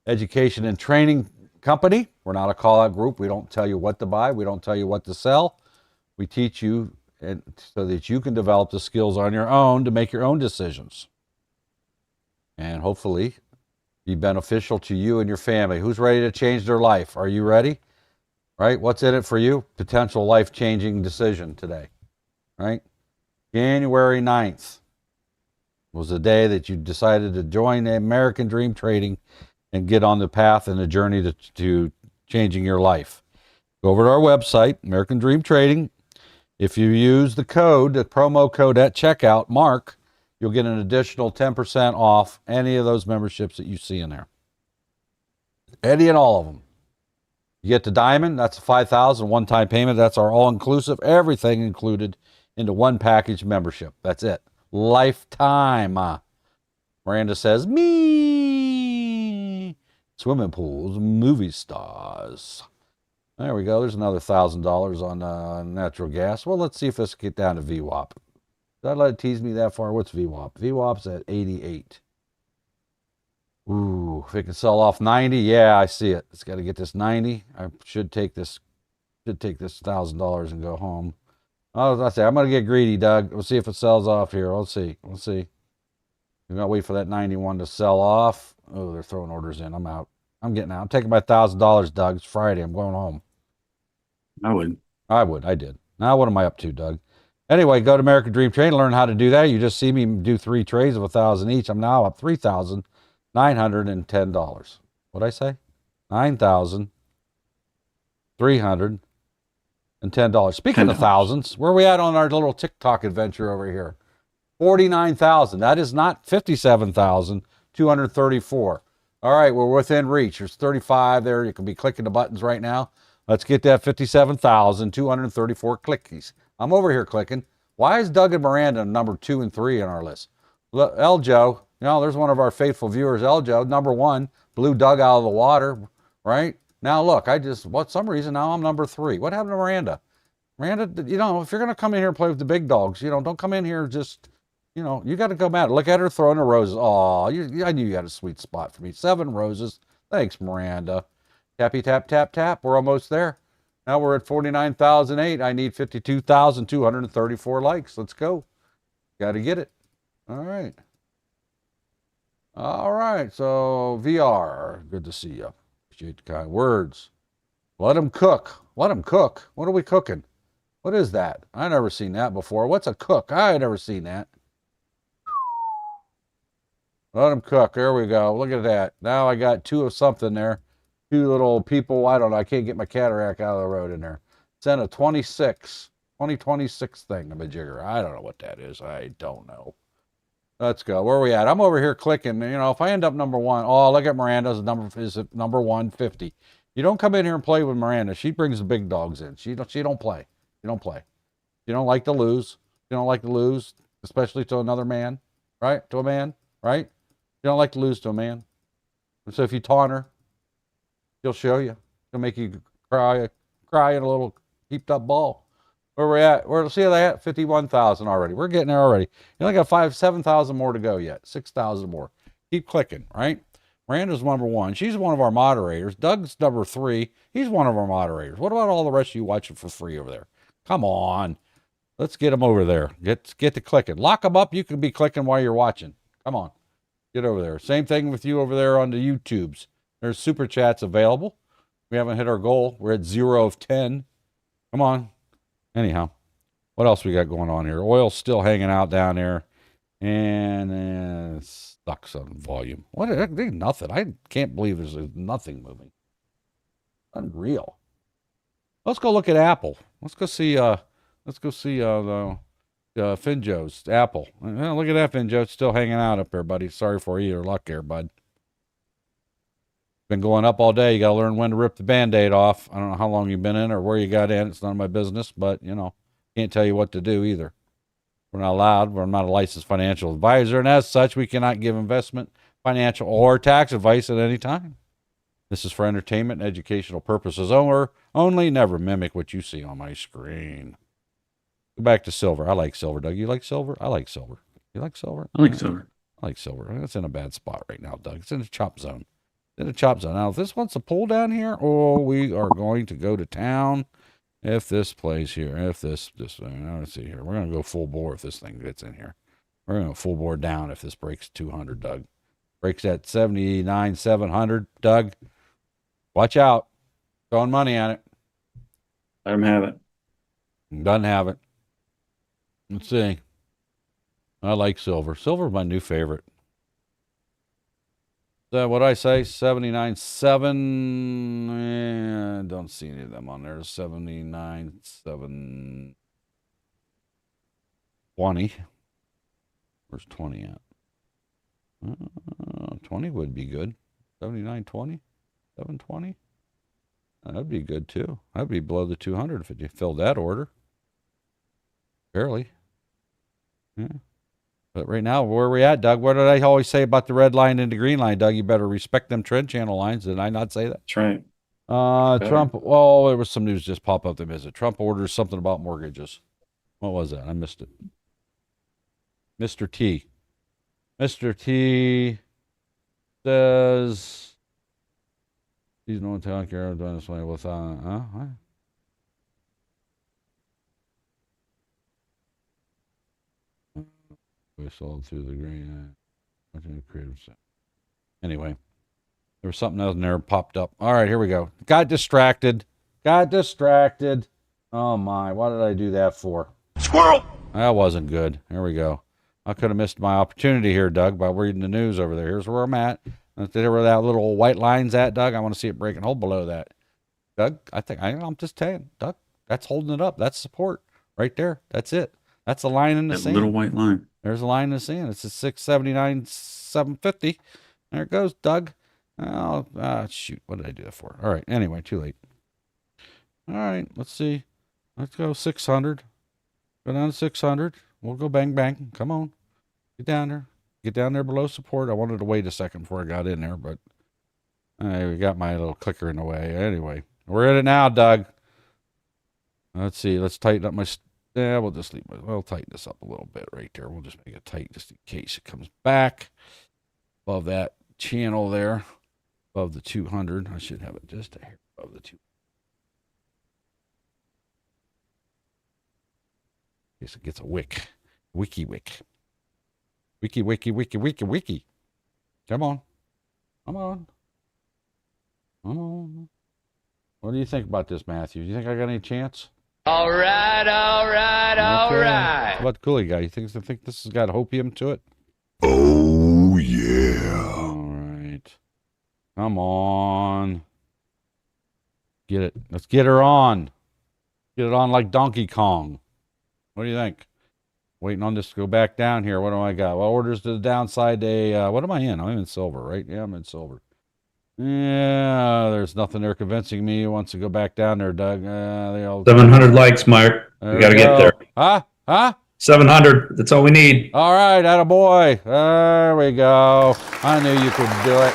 education and training company. We're not a call-out group. We don't tell you what to buy. We don't tell you what to sell. We teach you so that you can develop the skills on your own to make your own decisions. And hopefully be beneficial to you and your family. Who's ready to change their life? Are you ready? Right? What's in it for you? Potential life-changing decision today. Right? January 9th was the day that you decided to join the American Dream Trading and get on the path and the journey to changing your life. Go over to our website, American Dream Trading. If you use the promo code at checkout, Mark, you'll get an additional 10% off any of those memberships that you see in there. Any and all of them. You get the diamond, that's a 5,000 one-time payment. That's our all-inclusive, everything included into one package membership. That's it. Lifetime. Miranda says, me. Swimming pools, movie stars. There we go. There's another $1,000 on natural gas. Well, let's see if this can get down to VWAP. Did I let it tease me that far? What's VWAP? VWAP's at 88. Ooh, if it can sell off 90, yeah, I see it. It's got to get this 90. I should take this $1,000 and go home. Oh, I say I'm gonna get greedy, Doug. We'll see if it sells off here. We'll see. We'll see. We're gonna wait for that 91 to sell off. Oh, they're throwing orders in. I'm out. I'm getting out. I'm taking my $1,000, Doug. It's Friday. I'm going home. I would. I did. Now what am I up to, Doug? Anyway, go to American Dream Trade and learn how to do that. You just see me do 3 trades of 1,000 each. I'm now up $3,910. What'd I say? $9,310. Speaking of thousands, where are we at on our little TikTok adventure over here? 49,000. That is not 57,234. All right, we're within reach. There's 35 there. You can be clicking the buttons right now. Let's get that 57,234 clickies. I'm over here clicking. Why is Doug and Miranda number 2 and 3 on our list? Look, Eljo, there's one of our faithful viewers, Eljo, number 1, blew Doug out of the water, right? Now look, some reason now I'm number 3. What happened to Miranda? Miranda, if you're going to come in here and play with the big dogs, don't come in here just, you got to come at it. Look at her throwing the roses. Oh, I knew you had a sweet spot for me. 7 roses. Thanks, Miranda. Tappy, tap, tap, tap. We're almost there. Now we're at 49,008. I need 52,234 likes. Let's go. Got to get it. All right. All right. So VR, good to see you. Appreciate the kind words. Let them cook. Let them cook. What are we cooking? What is that? I never seen that before. What's a cook? I never seen that. Let them cook. There we go. Look at that. Now I got 2 of something there. 2 little people. I don't know. I can't get my cataract out of the road in there. Sent a 2026 thing of a jigger. I don't know what that is. I don't know. Let's go. Where are we at? I'm over here clicking. If I end up number 1, oh, look at Miranda's number is number 150. You don't come in here and play with Miranda. She brings the big dogs in. She don't play. You don't play. You don't like to lose. You don't like to lose, especially to another man, right? To a man, right? You don't like to lose to a man. So if you taunt her, she'll show you. She'll make you cry in a little heaped up ball. Where we're at? See how that 51,000 already. We're getting there already. You only got 7,000 more to go yet. 6,000 more. Keep clicking, right? Miranda's number 1. She's one of our moderators. Doug's number 3. He's one of our moderators. What about all the rest of you watching for free over there? Come on. Let's get them over there. Get to clicking. Lock them up. You can be clicking while you're watching. Come on. Get over there. Same thing with you over there on the YouTubes. There's super chats available. We haven't hit our goal. We're at 0 of 10. Come on. Anyhow, what else we got going on here? Oil's still hanging out down there. And it sucks on volume. There's nothing. I can't believe there's nothing moving. Unreal. Let's go look at Apple. Let's go see the Finjo's Apple. Look at that, Finjo. It's still hanging out up there, buddy. Sorry for your luck here, bud. Been going up all day. You got to learn when to rip the Band-Aid off. I don't know how long you've been in or where you got in. It's none of my business, but, can't tell you what to do either. We're not allowed. We're not a licensed financial advisor, and as such, we cannot give investment, financial, or tax advice at any time. This is for entertainment and educational purposes only. Never mimic what you see on my screen. Go back to silver. I like silver, Doug. You like silver? I like silver. You like silver? I like silver. I like silver. It's in a bad spot right now, Doug. It's in a chop zone. Now, if this wants to pull down here, we are going to go to town. If this plays here, let's see here. We're going to go full bore if this thing gets in here. We're going to full bore down if this breaks 200, Doug. Breaks at 79,700, Doug. Watch out. Throwing money at it. Let him have it. Doesn't have it. Let's see. I like silver. Silver's my new favorite. What I say? 79.7. Don't see any of them on there. 79.720. Where's 20 at? 20 would be good. 79.20. 720. That'd be good too. That'd be below the 200 if you filled that order. Barely. Yeah. But right now, where are we at, Doug? What did I always say about the red line and the green line, Doug? You better respect them trend channel lines. Did I not say that? That's right. Trump. Well, there was some news just pop up. Visit. Trump orders something about mortgages. What was that? I missed it. Mr. T. Mr. T says he's no one telling care of doing this way with what? We sold through the green. Anyway, there was something else in there popped up. All right, here we go. Got distracted. Oh my, what did I do that for? Squirrel! That wasn't good. Here we go. I could have missed my opportunity here, Doug, by reading the news over there. Here's where I'm at. There where that little white line's at, Doug. I want to see it break and hold below that. Doug, I'm just saying, Doug, that's holding it up. That's support right there. That's it. That's a line in the That sand. little white line. There's a line in the sand. It's a 679, 750. There it goes, Doug. Oh, shoot. What did I do that for? All right. Anyway, too late. All right. Let's see. Let's go 600. Go down to 600. We'll go bang, bang. Come on. Get down there. Get down there below support. I wanted to wait a second before I got in there, but we got my little clicker in the way. Anyway, we're in it now, Doug. Let's see. Let's tighten up my... Yeah, we'll just we'll tighten this up a little bit right there. We'll just make it tight just in case it comes back above that channel there, above the 200. I should have it just a hair above the 200. In case it gets a wick. Wiki. Come on. What do you think about this, Matthew? Do you think I got any chance? All right. How about the Coolie guy? You think this has got hopium to it? Oh, yeah. All right. Come on. Get it. Let's get her on. Get it on like Donkey Kong. What do you think? Waiting on this to go back down here. What do I got? Well, orders to the downside. What am I in? I'm in silver, right? Yeah, I'm in silver. Yeah, there's nothing there convincing me. He wants to go back down there, Doug. 700 likes, Mark. We got to get there. Huh? 700. That's all we need. All right, attaboy. There we go. I knew you could do it.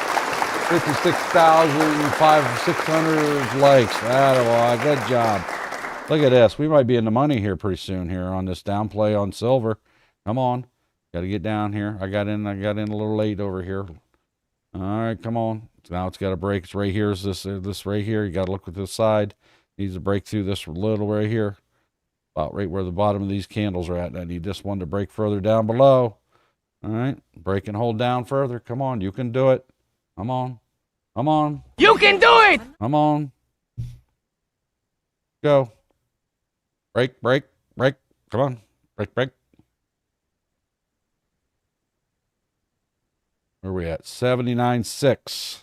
56,600 likes. Attaboy. Good job. Look at this. We might be in the money here pretty soon here on this downplay on silver. Come on. Got to get down here. I got in a little late over here. All right, come on. Now it's got to break. It's right here. Is this right here? You got to look at this side. Needs to break through this little right here. About right where the bottom of these candles are at. And I need this one to break further down below. All right. Break and hold down further. Come on. You can do it. Come on. You can do it! Come on. Go. Break. Come on. Break. Where are we at? 79.6.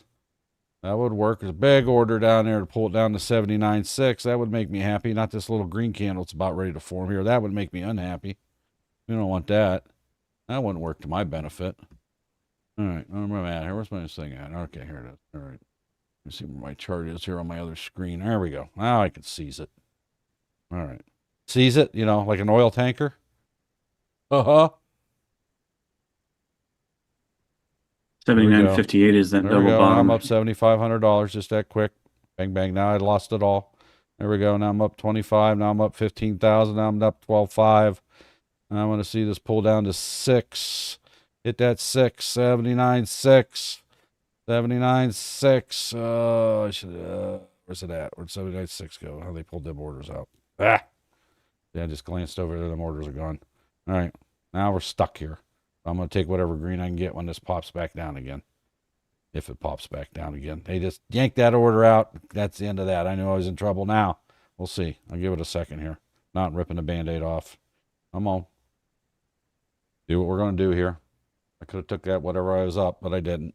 That would work. There's a big order down there to pull it down to 79.6. That would make me happy. Not this little green candle it's about ready to form here. That would make me unhappy. We don't want that. That wouldn't work to my benefit. All right. Where am I at here? Where's my thing at? Okay, here it is. All right. Let me see where my chart is here on my other screen. There we go. Now I can seize it. All right. Seize it, like an oil tanker. Uh-huh. 79.58 is that double bottom. I'm up $7,500 just that quick. Bang, bang. Now I lost it all. There we go. Now I'm up 25. Now I'm up 15,000. Now I'm up 12.5. I want to see this pull down to 6. Hit that 6. 79.6. 79.6. Oh, I should. Where's it at? Where'd 79.6 go? How they pulled them orders out? Yeah, I just glanced over there. Them orders are gone. All right. Now we're stuck here. I'm going to take whatever green I can get when this pops back down again. If it pops back down again. They just yanked that order out. That's the end of that. I knew I was in trouble now. We'll see. I'll give it a second here. Not ripping the Band-Aid off. Come on. Do what we're going to do here. I could have took that whatever I was up, but I didn't.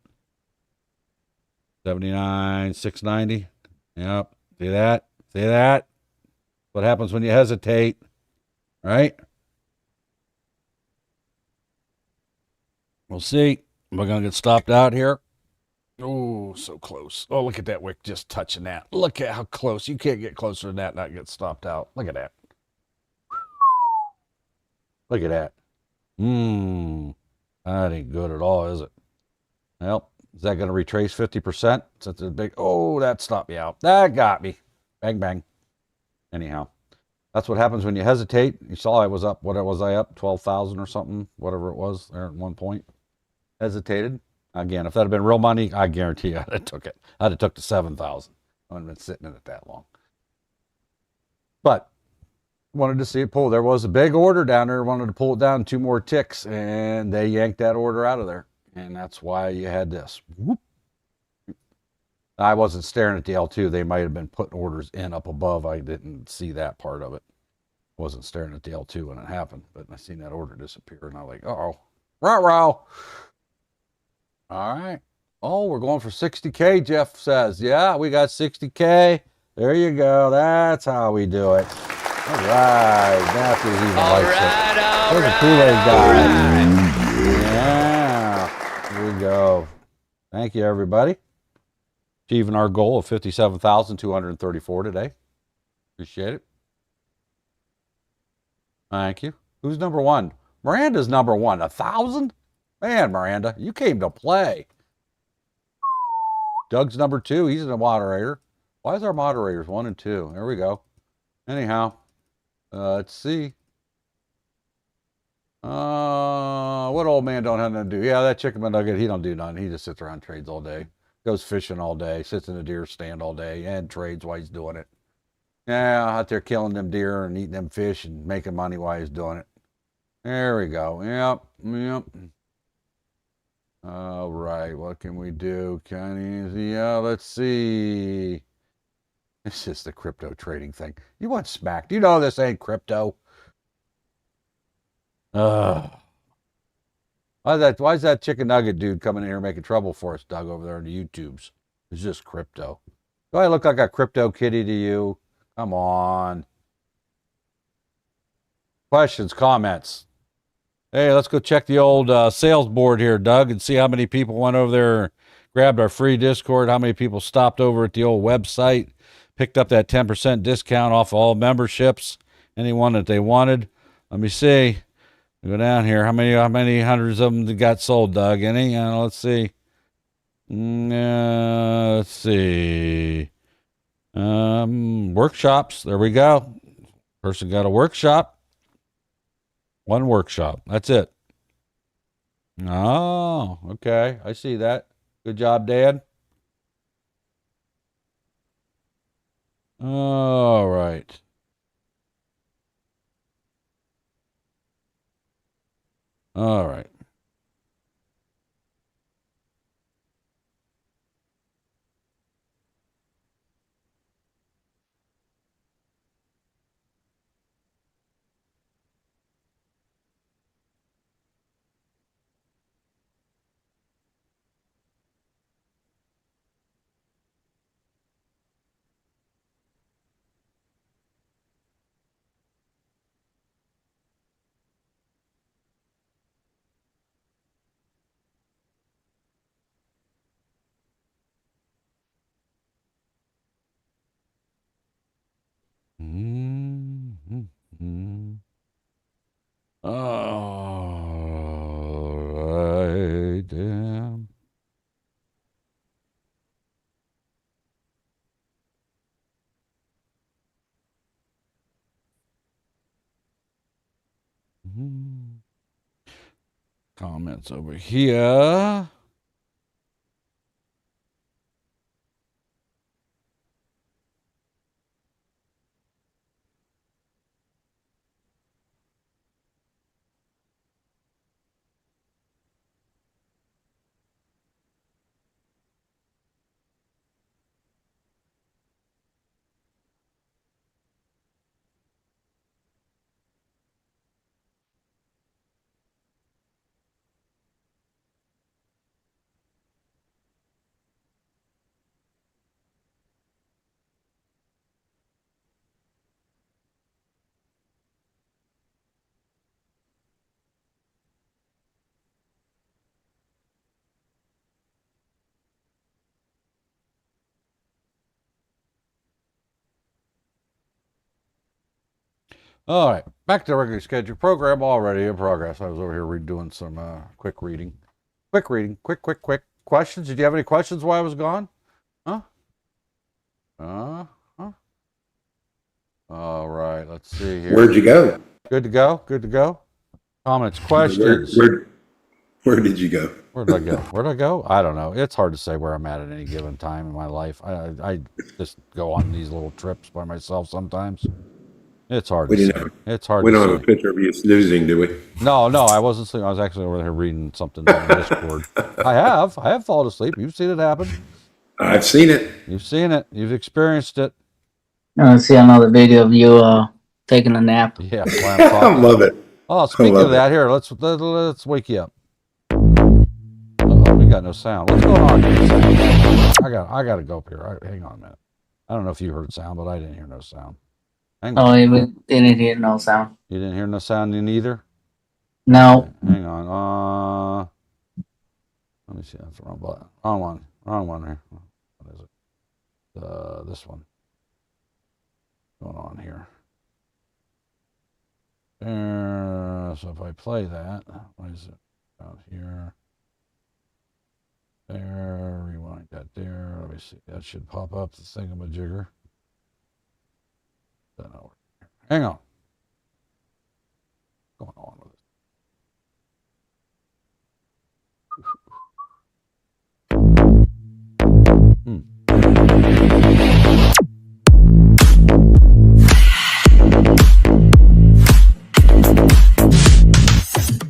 79,690. Yep. See that? See that? What happens when you hesitate, right? We'll see. We're going to get stopped out here. Oh, so close. Oh, look at that wick just touching that. Look at how close. You can't get closer than that and not get stopped out. Look at that. Look at that. That ain't good at all, is it? Well, is that going to retrace 50%? Since it's big. Oh, that stopped me out. That got me. Bang, bang. Anyhow, that's what happens when you hesitate. You saw I was up. What was I up? 12,000 or something, whatever it was there at one point. Hesitated. Again, if that had been real money, I guarantee you I'd have took it. I'd have took the 7,000. I wouldn't have been sitting in it that long. But wanted to see it pull. There was a big order down there. Wanted to pull it down 2 more ticks, and they yanked that order out of there. And that's why you had this. Whoop. I wasn't staring at the L2. They might have been putting orders in up above. I didn't see that part of it. I wasn't staring at the L2 when it happened, but I seen that order disappear, and I was like, uh-oh. Row. All right. Oh, we're going for 60K, Jeff says. Yeah, we got 60K. There you go. That's how we do it. All right. Matthews even likes it. There's a Kool-Aid guy. Yeah. Here we go. Thank you, everybody. Achieving our goal of 57,234 today. Appreciate it. Thank you. Who's number one? Miranda's number one. 1,000? Man, Miranda, you came to play. Doug's number 2. He's a moderator. Why is our moderators 1 and 2? There we go. Anyhow, let's see. What old man don't have nothing to do? Yeah, that chicken nugget, he don't do nothing. He just sits around, trades all day. Goes fishing all day, sits in the deer stand all day, and trades while he's doing it. Yeah, out there killing them deer and eating them fish and making money while he's doing it. There we go. Yep. All right, what can we do? Let's see. It's just the crypto trading thing. You want smacked. You know this ain't crypto. Why is that chicken nugget dude coming in here making trouble for us, Doug, over there on the YouTubes? It's just crypto. Do I look like a crypto kitty to you? Come on. Questions, comments? Hey, let's go check the old sales board here, Doug, and see how many people went over there, grabbed our free Discord, how many people stopped over at the old website, picked up that 10% discount off all memberships, anyone that they wanted. Let me see. Go down here. How many hundreds of them got sold, Doug? Any? Let's see. Let's see. Workshops. There we go. Person got a workshop. 1 workshop. That's it. Oh, okay. I see that. Good job, Dan. All right. All right. All right, damn. Comments over here. All right, back to the regularly scheduled program already in progress. I was over here doing some quick reading. Quick questions. Did you have any questions while I was gone? Huh? Huh? All right, let's see here. Where'd you go? Good to go. Good to go. Comments, questions. Where did you go? Where'd I go? Where'd I go? I don't know. It's hard to say where I'm at any given time in my life. I just go on these little trips by myself sometimes. It's hard to say. It's hard We to don't say. have a picture of you snoozing, do we? No, I wasn't sleeping. I was actually over here reading something on Discord. I have fallen asleep. You've seen it happen. I've seen it. You've seen it. You've experienced it. I see another video of you taking a nap. Yeah, I love it. Oh, speaking of that, here let's wake you up. Oh, we got no sound. What's going on here? I got to go up here. Hang on a minute. I don't know if you heard sound, but I didn't hear no sound. Hang on. Oh, you didn't hear no sound. You didn't hear no sound in either? No. Okay, hang on. Let me see. That's the wrong button. Wrong one here. What is it? This one. What's going on here? So if I play that, what is it? Out here. There, rewind that there. Let me see. That should pop up the thingamajigger. Hang on. What's going on with it?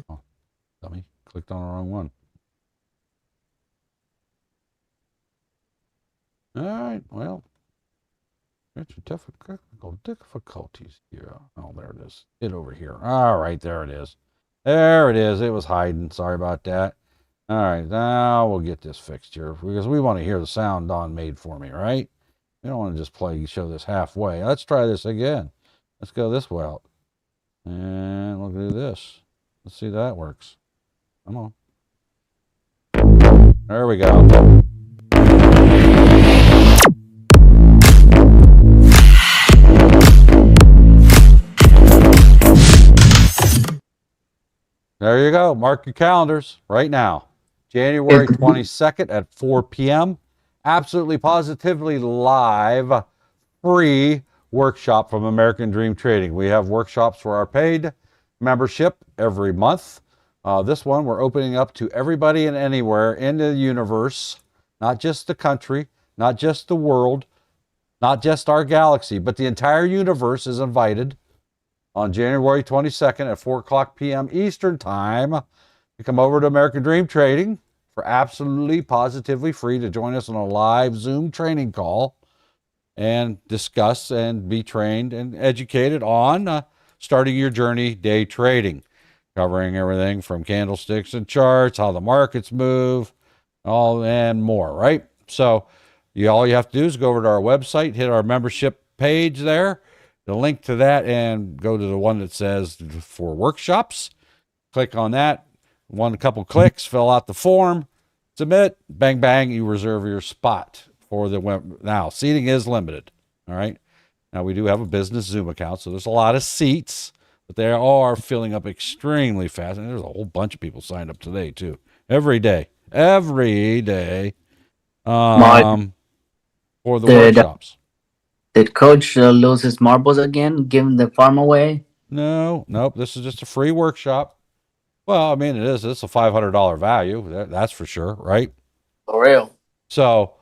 Oh, dummy. Clicked on the wrong one. All right, well, it's technical difficulties here. Oh, there it is. Get over here. All right, there it is. There it is. It was hiding. Sorry about that. All right, now we'll get this fixed here because we want to hear the sound Don made for me, right? We don't want to just show this halfway. Let's try this again. Let's go this way out. And we'll do this. Let's see if that works. Come on. There we go. There you go. Mark your calendars right now. January 22nd at 4 p.m. Absolutely positively live, free workshop from American Dream Trading. We have workshops for our paid membership every month. This one we're opening up to everybody and anywhere in the universe, not just the country, not just the world, not just our galaxy, but the entire universe is invited on January 22nd at 4 o'clock p.m. Eastern Time to come over to American Dream Trading for absolutely positively free to join us on a live Zoom training call and discuss and be trained and educated on starting your journey day trading, covering everything from candlesticks and charts, how the markets move, all and more, right? So all you have to do is go over to our website, hit our membership page there, the link to that, and go to the one that says for workshops. Click on that. A couple clicks, fill out the form, submit, bang, bang, you reserve your spot for the now. Seating is limited. All right. Now we do have a business Zoom account, so there's a lot of seats, but they are filling up extremely fast. And there's a whole bunch of people signed up today too. Every day. For the workshops. Did Coach lose his marbles again, giving the farm away? Nope. This is just a free workshop. Well, I mean, it's a $500 value. That's for sure, right? For real. So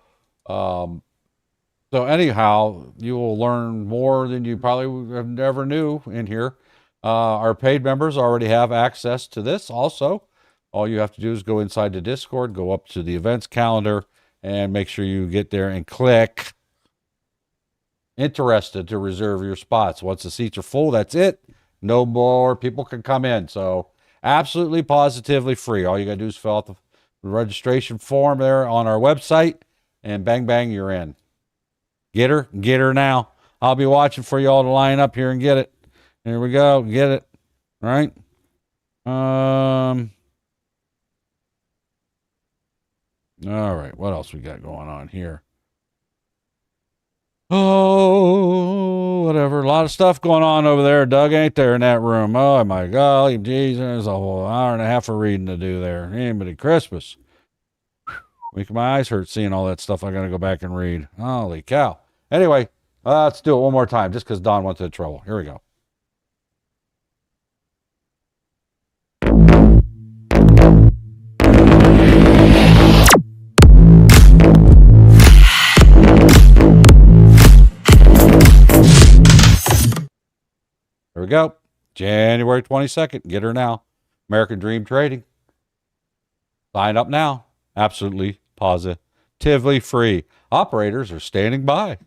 anyhow, you will learn more than you probably have never knew in here. Our paid members already have access to this also. All you have to do is go inside the Discord, go up to the events calendar, and make sure you get there and click interested to reserve your spots. Once the seats are full, that's it. No more people can come in. So absolutely positively free. All you got to do is fill out the registration form there on our website, and bang, bang, you're in. Get her now. I'll be watching for you all to line up here and get it. Here we go. Get it. All right. All right. What else we got going on here? Oh, whatever. A lot of stuff going on over there, Doug, ain't there, in that room? Oh, my golly, geez, there's a whole hour and a half of reading to do there. Anybody Christmas. Making my eyes hurt seeing all that stuff I got to go back and read. Holy cow. Anyway, let's do it one more time just because Don went to the trouble. Here we go. There we go. January 22nd. Get her now. American Dream Trading. Sign up now. Absolutely, positively free. Operators are standing by.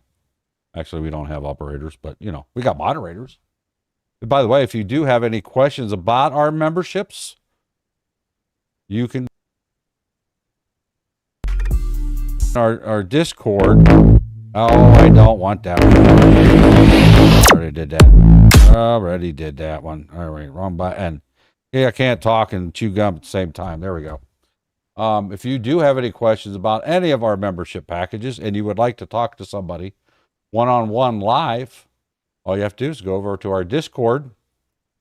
Actually, we don't have operators, but, you know, we got moderators. And by the way, if you do have any questions about our memberships, you can... Our Discord. Oh, I don't want that one. Already did that one. All right, wrong button. Yeah, I can't talk and chew gum at the same time. There we go. If you do have any questions about any of our membership packages and you would like to talk to somebody one-on-one live, all you have to do is go over to our Discord,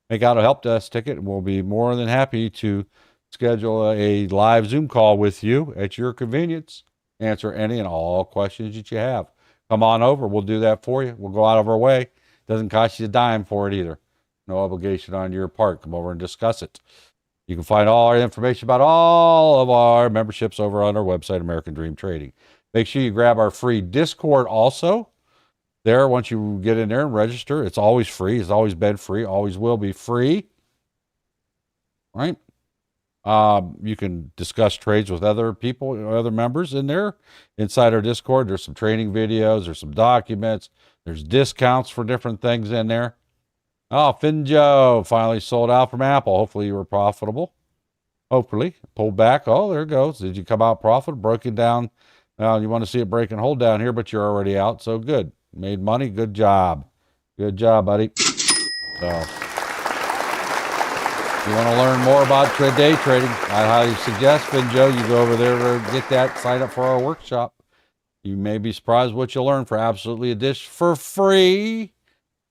make out a help desk ticket, and we'll be more than happy to schedule a live Zoom call with you at your convenience. Answer any and all questions that you have. Come on over. We'll do that for you. We'll go out of our way. Doesn't cost you a dime for it either. No obligation on your part. Come over and discuss it. You can find all our information about all of our memberships over on our website, American Dream Trading. Make sure you grab our free Discord also. There, once you get in there and register, it's always free. It's always been free. Always will be free. Right? You can discuss trades with other people, other members in there. Inside our Discord, there's some training videos. There's some documents. There's discounts for different things in there. Oh, FinJoe finally sold out from Apple. Hopefully you were profitable. Hopefully. Pulled back. Oh, there it goes. Did you come out profitable? Broken down. Well, you want to see it break and hold down here, but you're already out. So good. Made money. Good job. Good job, buddy. So, if you want to learn more about day trading, I highly suggest, FinJoe, you go over there to get that, sign up for our workshop. You may be surprised what you'll learn for absolutely a dish for free.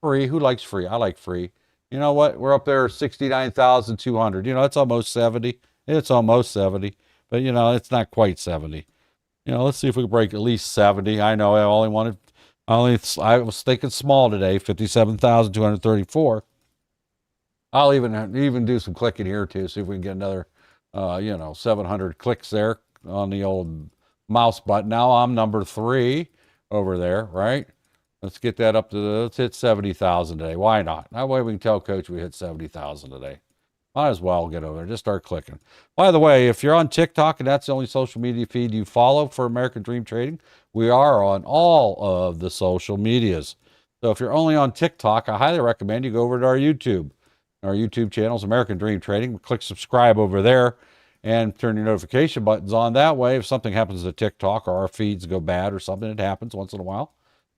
Free. Who likes free? I like free. You know what? We're up there 69,200. You know, it's almost 70. It's almost 70. But, you know, it's not quite 70. You know, let's see if we can break at least 70. I know I was thinking small today, 57,234. I'll even do some clicking here too, see if we can get another 700 clicks there on the old mouse button. Now I'm number 3 over there, right? Let's get that up to let's hit 70,000 today. Why not? That way we can tell Coach we hit 70,000 today. Might as well get over there. Just start clicking. By the way, if you're on TikTok and that's the only social media feed you follow for American Dream Trading, we are on all of the social medias. So if you're only on TikTok, I highly recommend you go over to our YouTube. Our YouTube channel is American Dream Trading. Click subscribe over there and turn your notification buttons on. That way, if something happens to TikTok or our feeds go bad or something, it happens once in a while,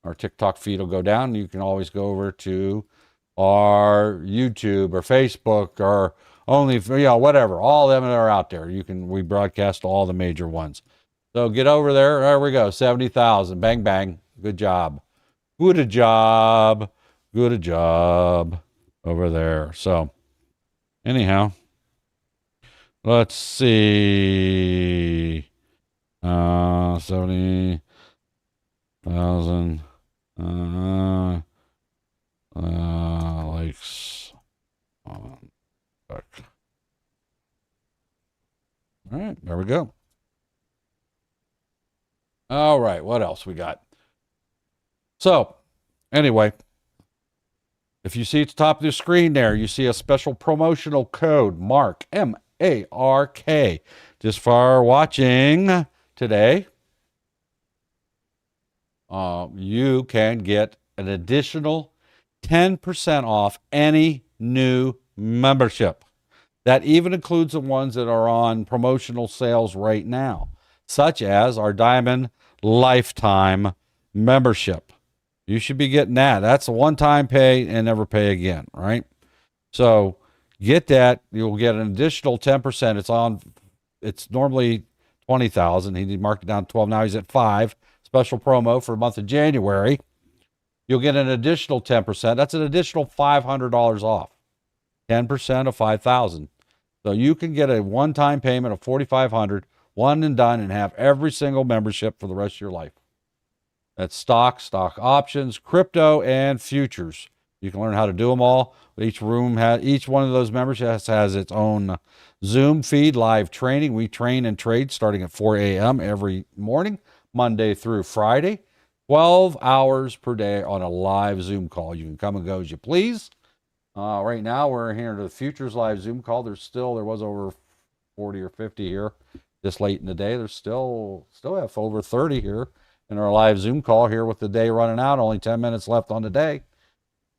our TikTok feed will go down. You can always go over to our YouTube or Facebook or only, whatever. All of them that are out there. We broadcast all the major ones. So get over there. There we go. 70,000. Bang, bang. Good job. Good a job. Good a job over there. So anyhow, let's see. 70,000. Likes on back. All right, there we go. All right, what else we got? So, anyway, if you see at the top of the screen there, you see a special promotional code, MARK, M-A-R-K, just for watching today. You can get an additional 10% off any new membership. That even includes the ones that are on promotional sales right now, such as our Diamond Lifetime membership. You should be getting that. That's a one-time pay and never pay again, right? So get that. You'll get an additional 10%. It's normally 20,000. He marked it down to 12. Now he's at 5. Special promo for the month of January. you'll get an additional 10%. That's an additional $500 off. 10% of 5,000. So you can get a one-time payment of $4,500, one and done, and have every single membership for the rest of your life. That's stock options, crypto, and futures. You can learn how to do them all. Each one of those memberships has its own Zoom feed, live training. We train and trade starting at 4 a.m. every morning, Monday through Friday, 12 hours per day on a live Zoom call. You can come and go as you please. Right now, we're here to the Futures Live Zoom call. There was over 40 or 50 here this late in the day. There's still have over 30 here in our live Zoom call here with the day running out. Only 10 minutes left on the day.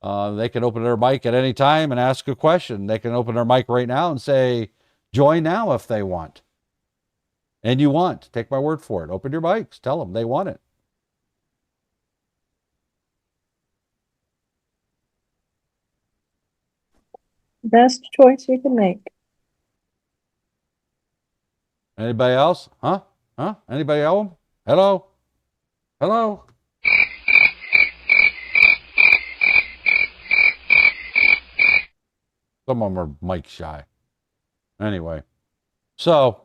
They can open their mic at any time and ask a question. They can open their mic right now and say, join now if they want. And you want. Take my word for it. Open your mics. Tell them they want it. Best choice you can make. Anybody else? Huh? Anybody else? Hello? Hello? Some of them are mic shy. Anyway, so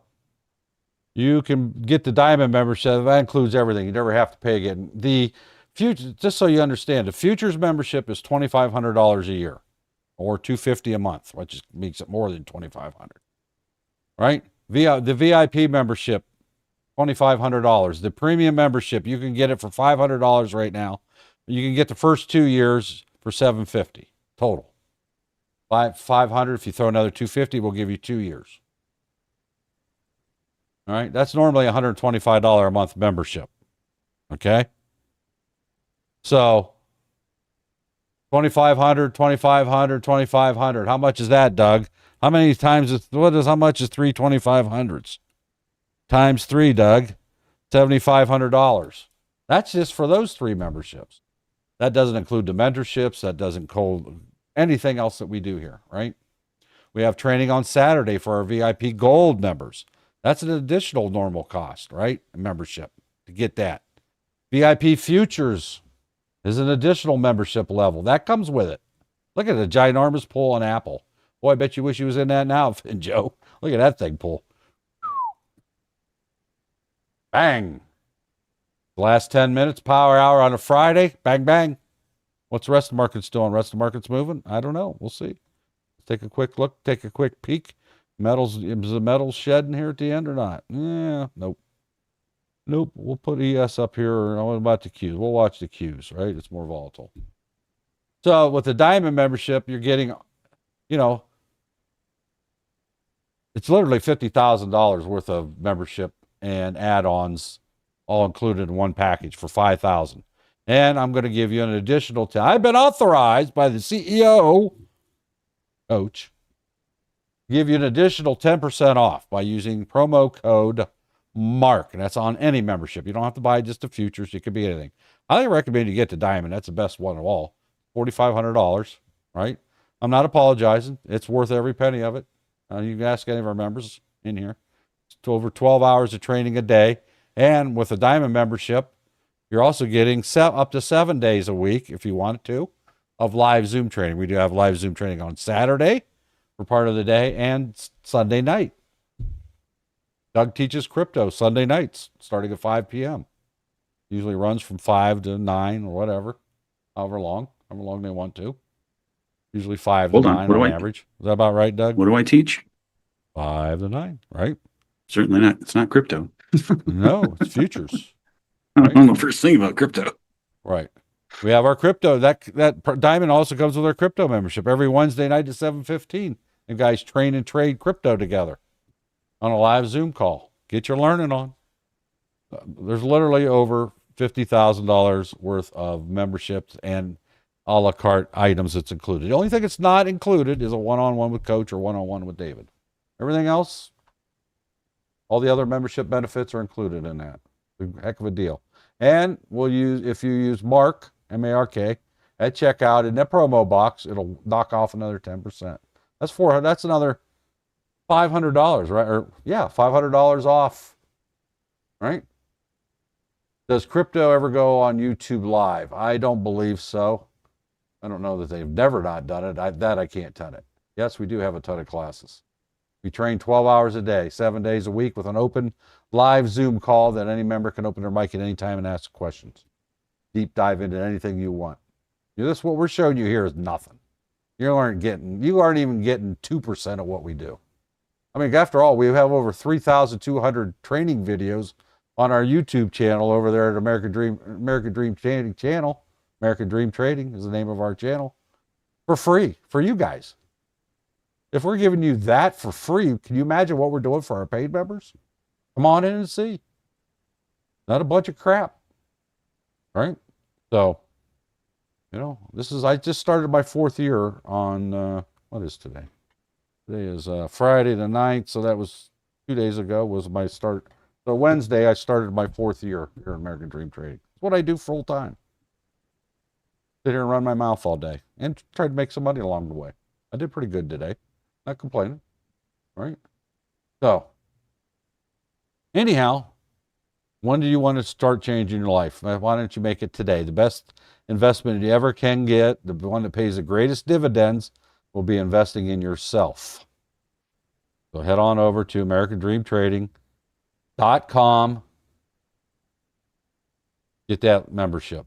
you can get the Diamond membership. That includes everything. You never have to pay again. The future, just so you understand, the Futures membership is $2,500 a year, or $250 a month, which makes it more than $2,500. Right? The VIP membership, $2,500. The premium membership, you can get it for $500 right now. You can get the first 2 years for $750 total. $500. If you throw another $250, we'll give you 2 years. All right, that's normally $125 a month membership. Okay, so $2,500. How much is that, Doug? How much is 3 $2,500s? Times 3, Doug. $7,500. That's just for those 3 memberships. That doesn't include the mentorships. That doesn't include anything else that we do here, right? We have training on Saturday for our VIP Gold members. That's an additional normal cost, right? Membership to get that. VIP Futures is an additional membership level. That comes with it. Look at the ginormous pull on Apple. Boy, I bet you wish you was in that now, Joe. Look at that thing pull. Bang. The last 10 minutes, power hour on a Friday. Bang, bang. What's the rest of the markets doing? The rest of the market's moving? I don't know. We'll see. Let's take a quick look. Take a quick peek. Is the metals shedding here at the end or not? Yeah, nope. Nope. We'll put ES up here. What about the Qs? We'll watch the Qs, right? It's more volatile. So with the Diamond membership, you're getting, it's literally $50,000 worth of membership and add-ons all included in one package for $5,000. And I'm going to give you an additional I've been authorized by the CEO, Coach, give you an additional 10% off by using promo code MARK. And that's on any membership. You don't have to buy just the futures. It could be anything. I highly recommend you get the Diamond. That's the best one of all. $4,500, right? I'm not apologizing. It's worth every penny of it. You can ask any of our members in here. It's over 12 hours of training a day. And with a Diamond membership, you're also getting up to 7 days a week, if you want to, of live Zoom training. We do have live Zoom training on Saturday for part of the day and Sunday night. Doug teaches crypto Sunday nights, starting at 5 p.m. Usually runs from 5 to 9 or whatever, however long they want to. Usually 5 to 9 on average. Is that about right, Doug? What do I teach? 5 to 9, right? Certainly not. It's not crypto. No, it's futures. I don't know the first thing about crypto. Right. We have our crypto. That Diamond also comes with our crypto membership every Wednesday night at 7:15. And guys train and trade crypto together on a live Zoom call. Get your learning on. There's literally over $50,000 worth of memberships and a la carte items that's included. The only thing that's not included is a one-on-one with Coach or one-on-one with David. Everything else, all the other membership benefits are included in that. A heck of a deal. And if you use MARK, M-A-R-K, at checkout in that promo box, it'll knock off another 10%. That's another $500, right? Or yeah, $500 off, right? Does crypto ever go on YouTube Live? I don't believe so. I don't know that they've never not done it. I can't tell it. Yes, we do have a ton of classes. We train 12 hours a day, 7 days a week with an open live Zoom call that any member can open their mic at any time and ask questions. Deep dive into anything you want. This what we're showing you here is nothing. You aren't even getting 2% of what we do. I mean, after all, we have over 3,200 training videos on our YouTube channel over there at American Dream Trading channel. American Dream Trading is the name of our channel. For free, for you guys. If we're giving you that for free, can you imagine what we're doing for our paid members? Come on in and see. Not a bunch of crap. Right? So, I just started my 4th year on, what is today? Today is Friday the 9th, so that was 2 days ago was my start. So Wednesday, I started my 4th year here at American Dream Trading. It's what I do full time. Sit here and run my mouth all day and try to make some money along the way. I did pretty good today. Not complaining. Right? So, anyhow, when do you want to start changing your life? Why don't you make it today? The best investment you ever can get, the one that pays the greatest dividends, will be investing in yourself. So head on over to AmericanDreamTrading.com. Get that membership.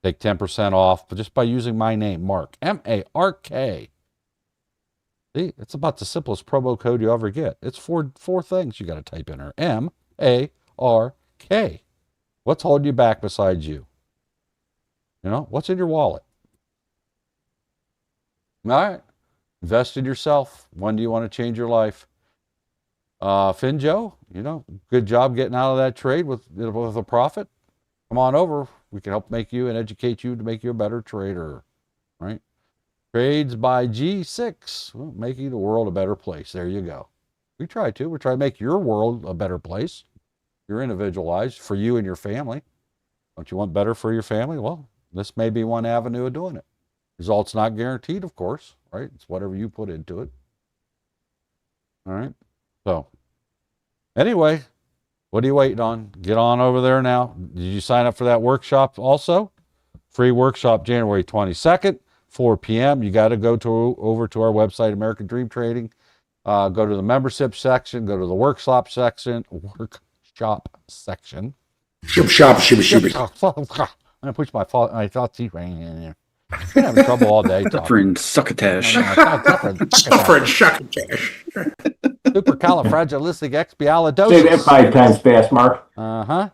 Take 10% off just by using my name, Mark. M-A-R-K. See, it's about the simplest promo code you ever get. It's four things you got to type in there. M-A-R-K. What's holding you back besides you? What's in your wallet? All right. Invest in yourself. When do you want to change your life? Finjo, good job getting out of that trade with a profit. Come on over. We can help make you and educate you to make you a better trader. Right? Trades by G6. Well, making the world a better place. There you go. We try to. We try to make your world a better place. You're individualized for you and your family. Don't you want better for your family? Well, this may be one avenue of doing it. Results not guaranteed, of course, right? It's whatever you put into it. All right. So, anyway, what are you waiting on? Get on over there now. Did you sign up for that workshop also? Free workshop January 22nd, 4 p.m. You got to go over to our website, American Dream Trading. Go to the membership section. Go to the workshop section. Ship. I'm going to push my thought teeth right in there. I'm having trouble all day. Suffering succotash. Suffering succotash. Supercalifragilisticexpialidocious. Say that 5 times fast, Mark. Uh-huh.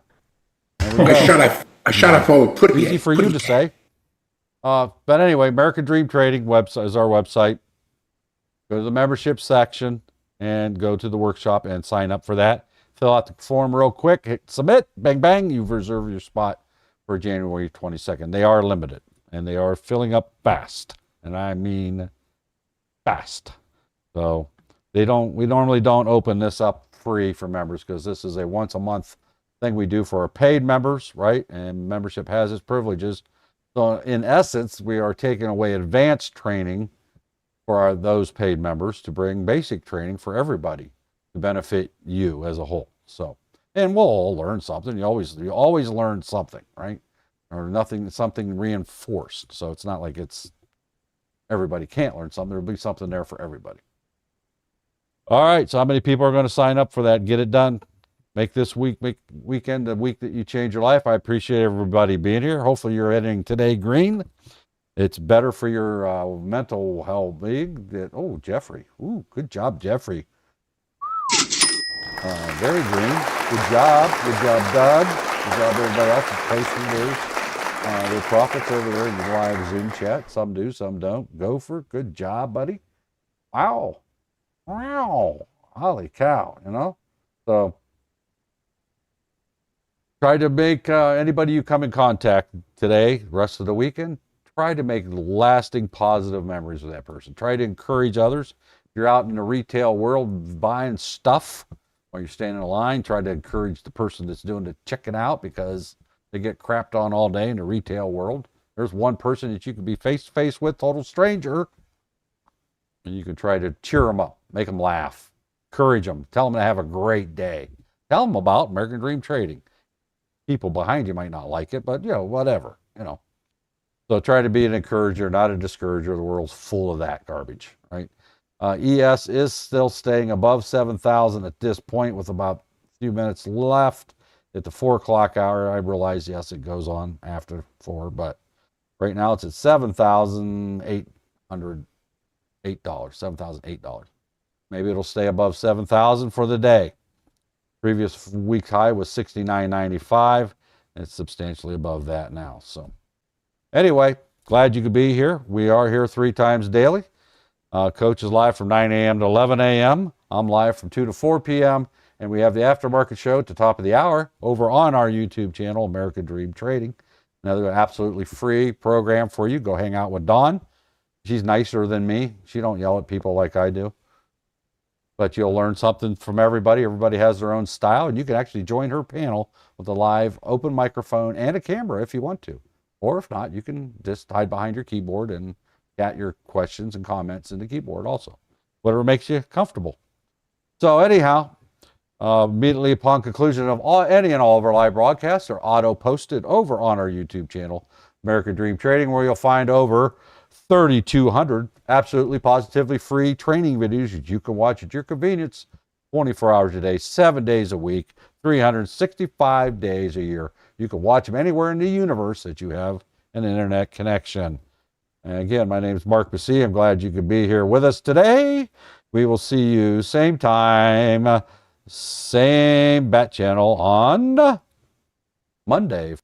I shot a phone. Easy for you to say. But anyway, American Dream Trading website is our website. Go to the membership section and go to the workshop and sign up for that. Fill out the form real quick. Hit submit. Bang, bang. You've reserved your spot for January 22nd. They are limited. And they are filling up fast. And I mean fast. So we normally don't open this up free for members because this is a once a month thing we do for our paid members, right? And membership has its privileges. So in essence, we are taking away advanced training for those paid members to bring basic training for everybody to benefit you as a whole. So, and we'll all learn something. You always learn something, right? Or something reinforced. So it's not like everybody can't learn something. There'll be something there for everybody. All right. So how many people are going to sign up for that? Get it done. Make weekend the week that you change your life. I appreciate everybody being here. Hopefully you're editing today green. It's better for your mental well-being. Oh, Jeffrey. Ooh, good job, Jeffrey. Very green. Good job. Good job, Doug. Good job, everybody else is posting their profits over there in the live Zoom chat. Some do, some don't. Gopher, good job, buddy. Wow. Holy cow, So try to make anybody you come in contact today, rest of the weekend, try to make lasting positive memories with that person. Try to encourage others. If you're out in the retail world buying stuff while you're standing in line, try to encourage the person that's doing the checking out because they get crapped on all day in the retail world. There's one person that you can be face to face with, total stranger, and you can try to cheer them up, make them laugh, encourage them, tell them to have a great day. Tell them about American Dream Trading. people behind you might not like it, but whatever, So try to be an encourager, not a discourager. The world's full of that garbage, right? ES is still staying above 7,000 at this point with about a few minutes left at the 4 o'clock hour. I realize, yes, it goes on after 4, but right now it's at $7,808, $7,008. Maybe it'll stay above 7,000 for the day. Previous week high was 69.95. It's substantially above that now. So anyway, glad you could be here. We are here 3 times daily. Coach is live from 9 a.m. to 11 a.m. I'm live from 2 to 4 p.m. And we have the aftermarket show at the top of the hour over on our YouTube channel, American Dream Trading. Another absolutely free program for you. Go hang out with Dawn. She's nicer than me. She don't yell at people like I do. But you'll learn something from everybody. Everybody has their own style, and you can actually join her panel with a live open microphone and a camera if you want to. Or if not, you can just hide behind your keyboard and get your questions and comments in the keyboard also. Whatever makes you comfortable. So anyhow, immediately upon conclusion of any and all of our live broadcasts are auto-posted over on our YouTube channel, American Dream Trading, where you'll find over 3,200 absolutely positively free training videos that you can watch at your convenience 24 hours a day, 7 days a week, 365 days a year. You can watch them anywhere in the universe that you have an internet connection. And again, my name is Mark Bassi. I'm glad you could be here with us today. We will see you same time, same bat channel on Monday.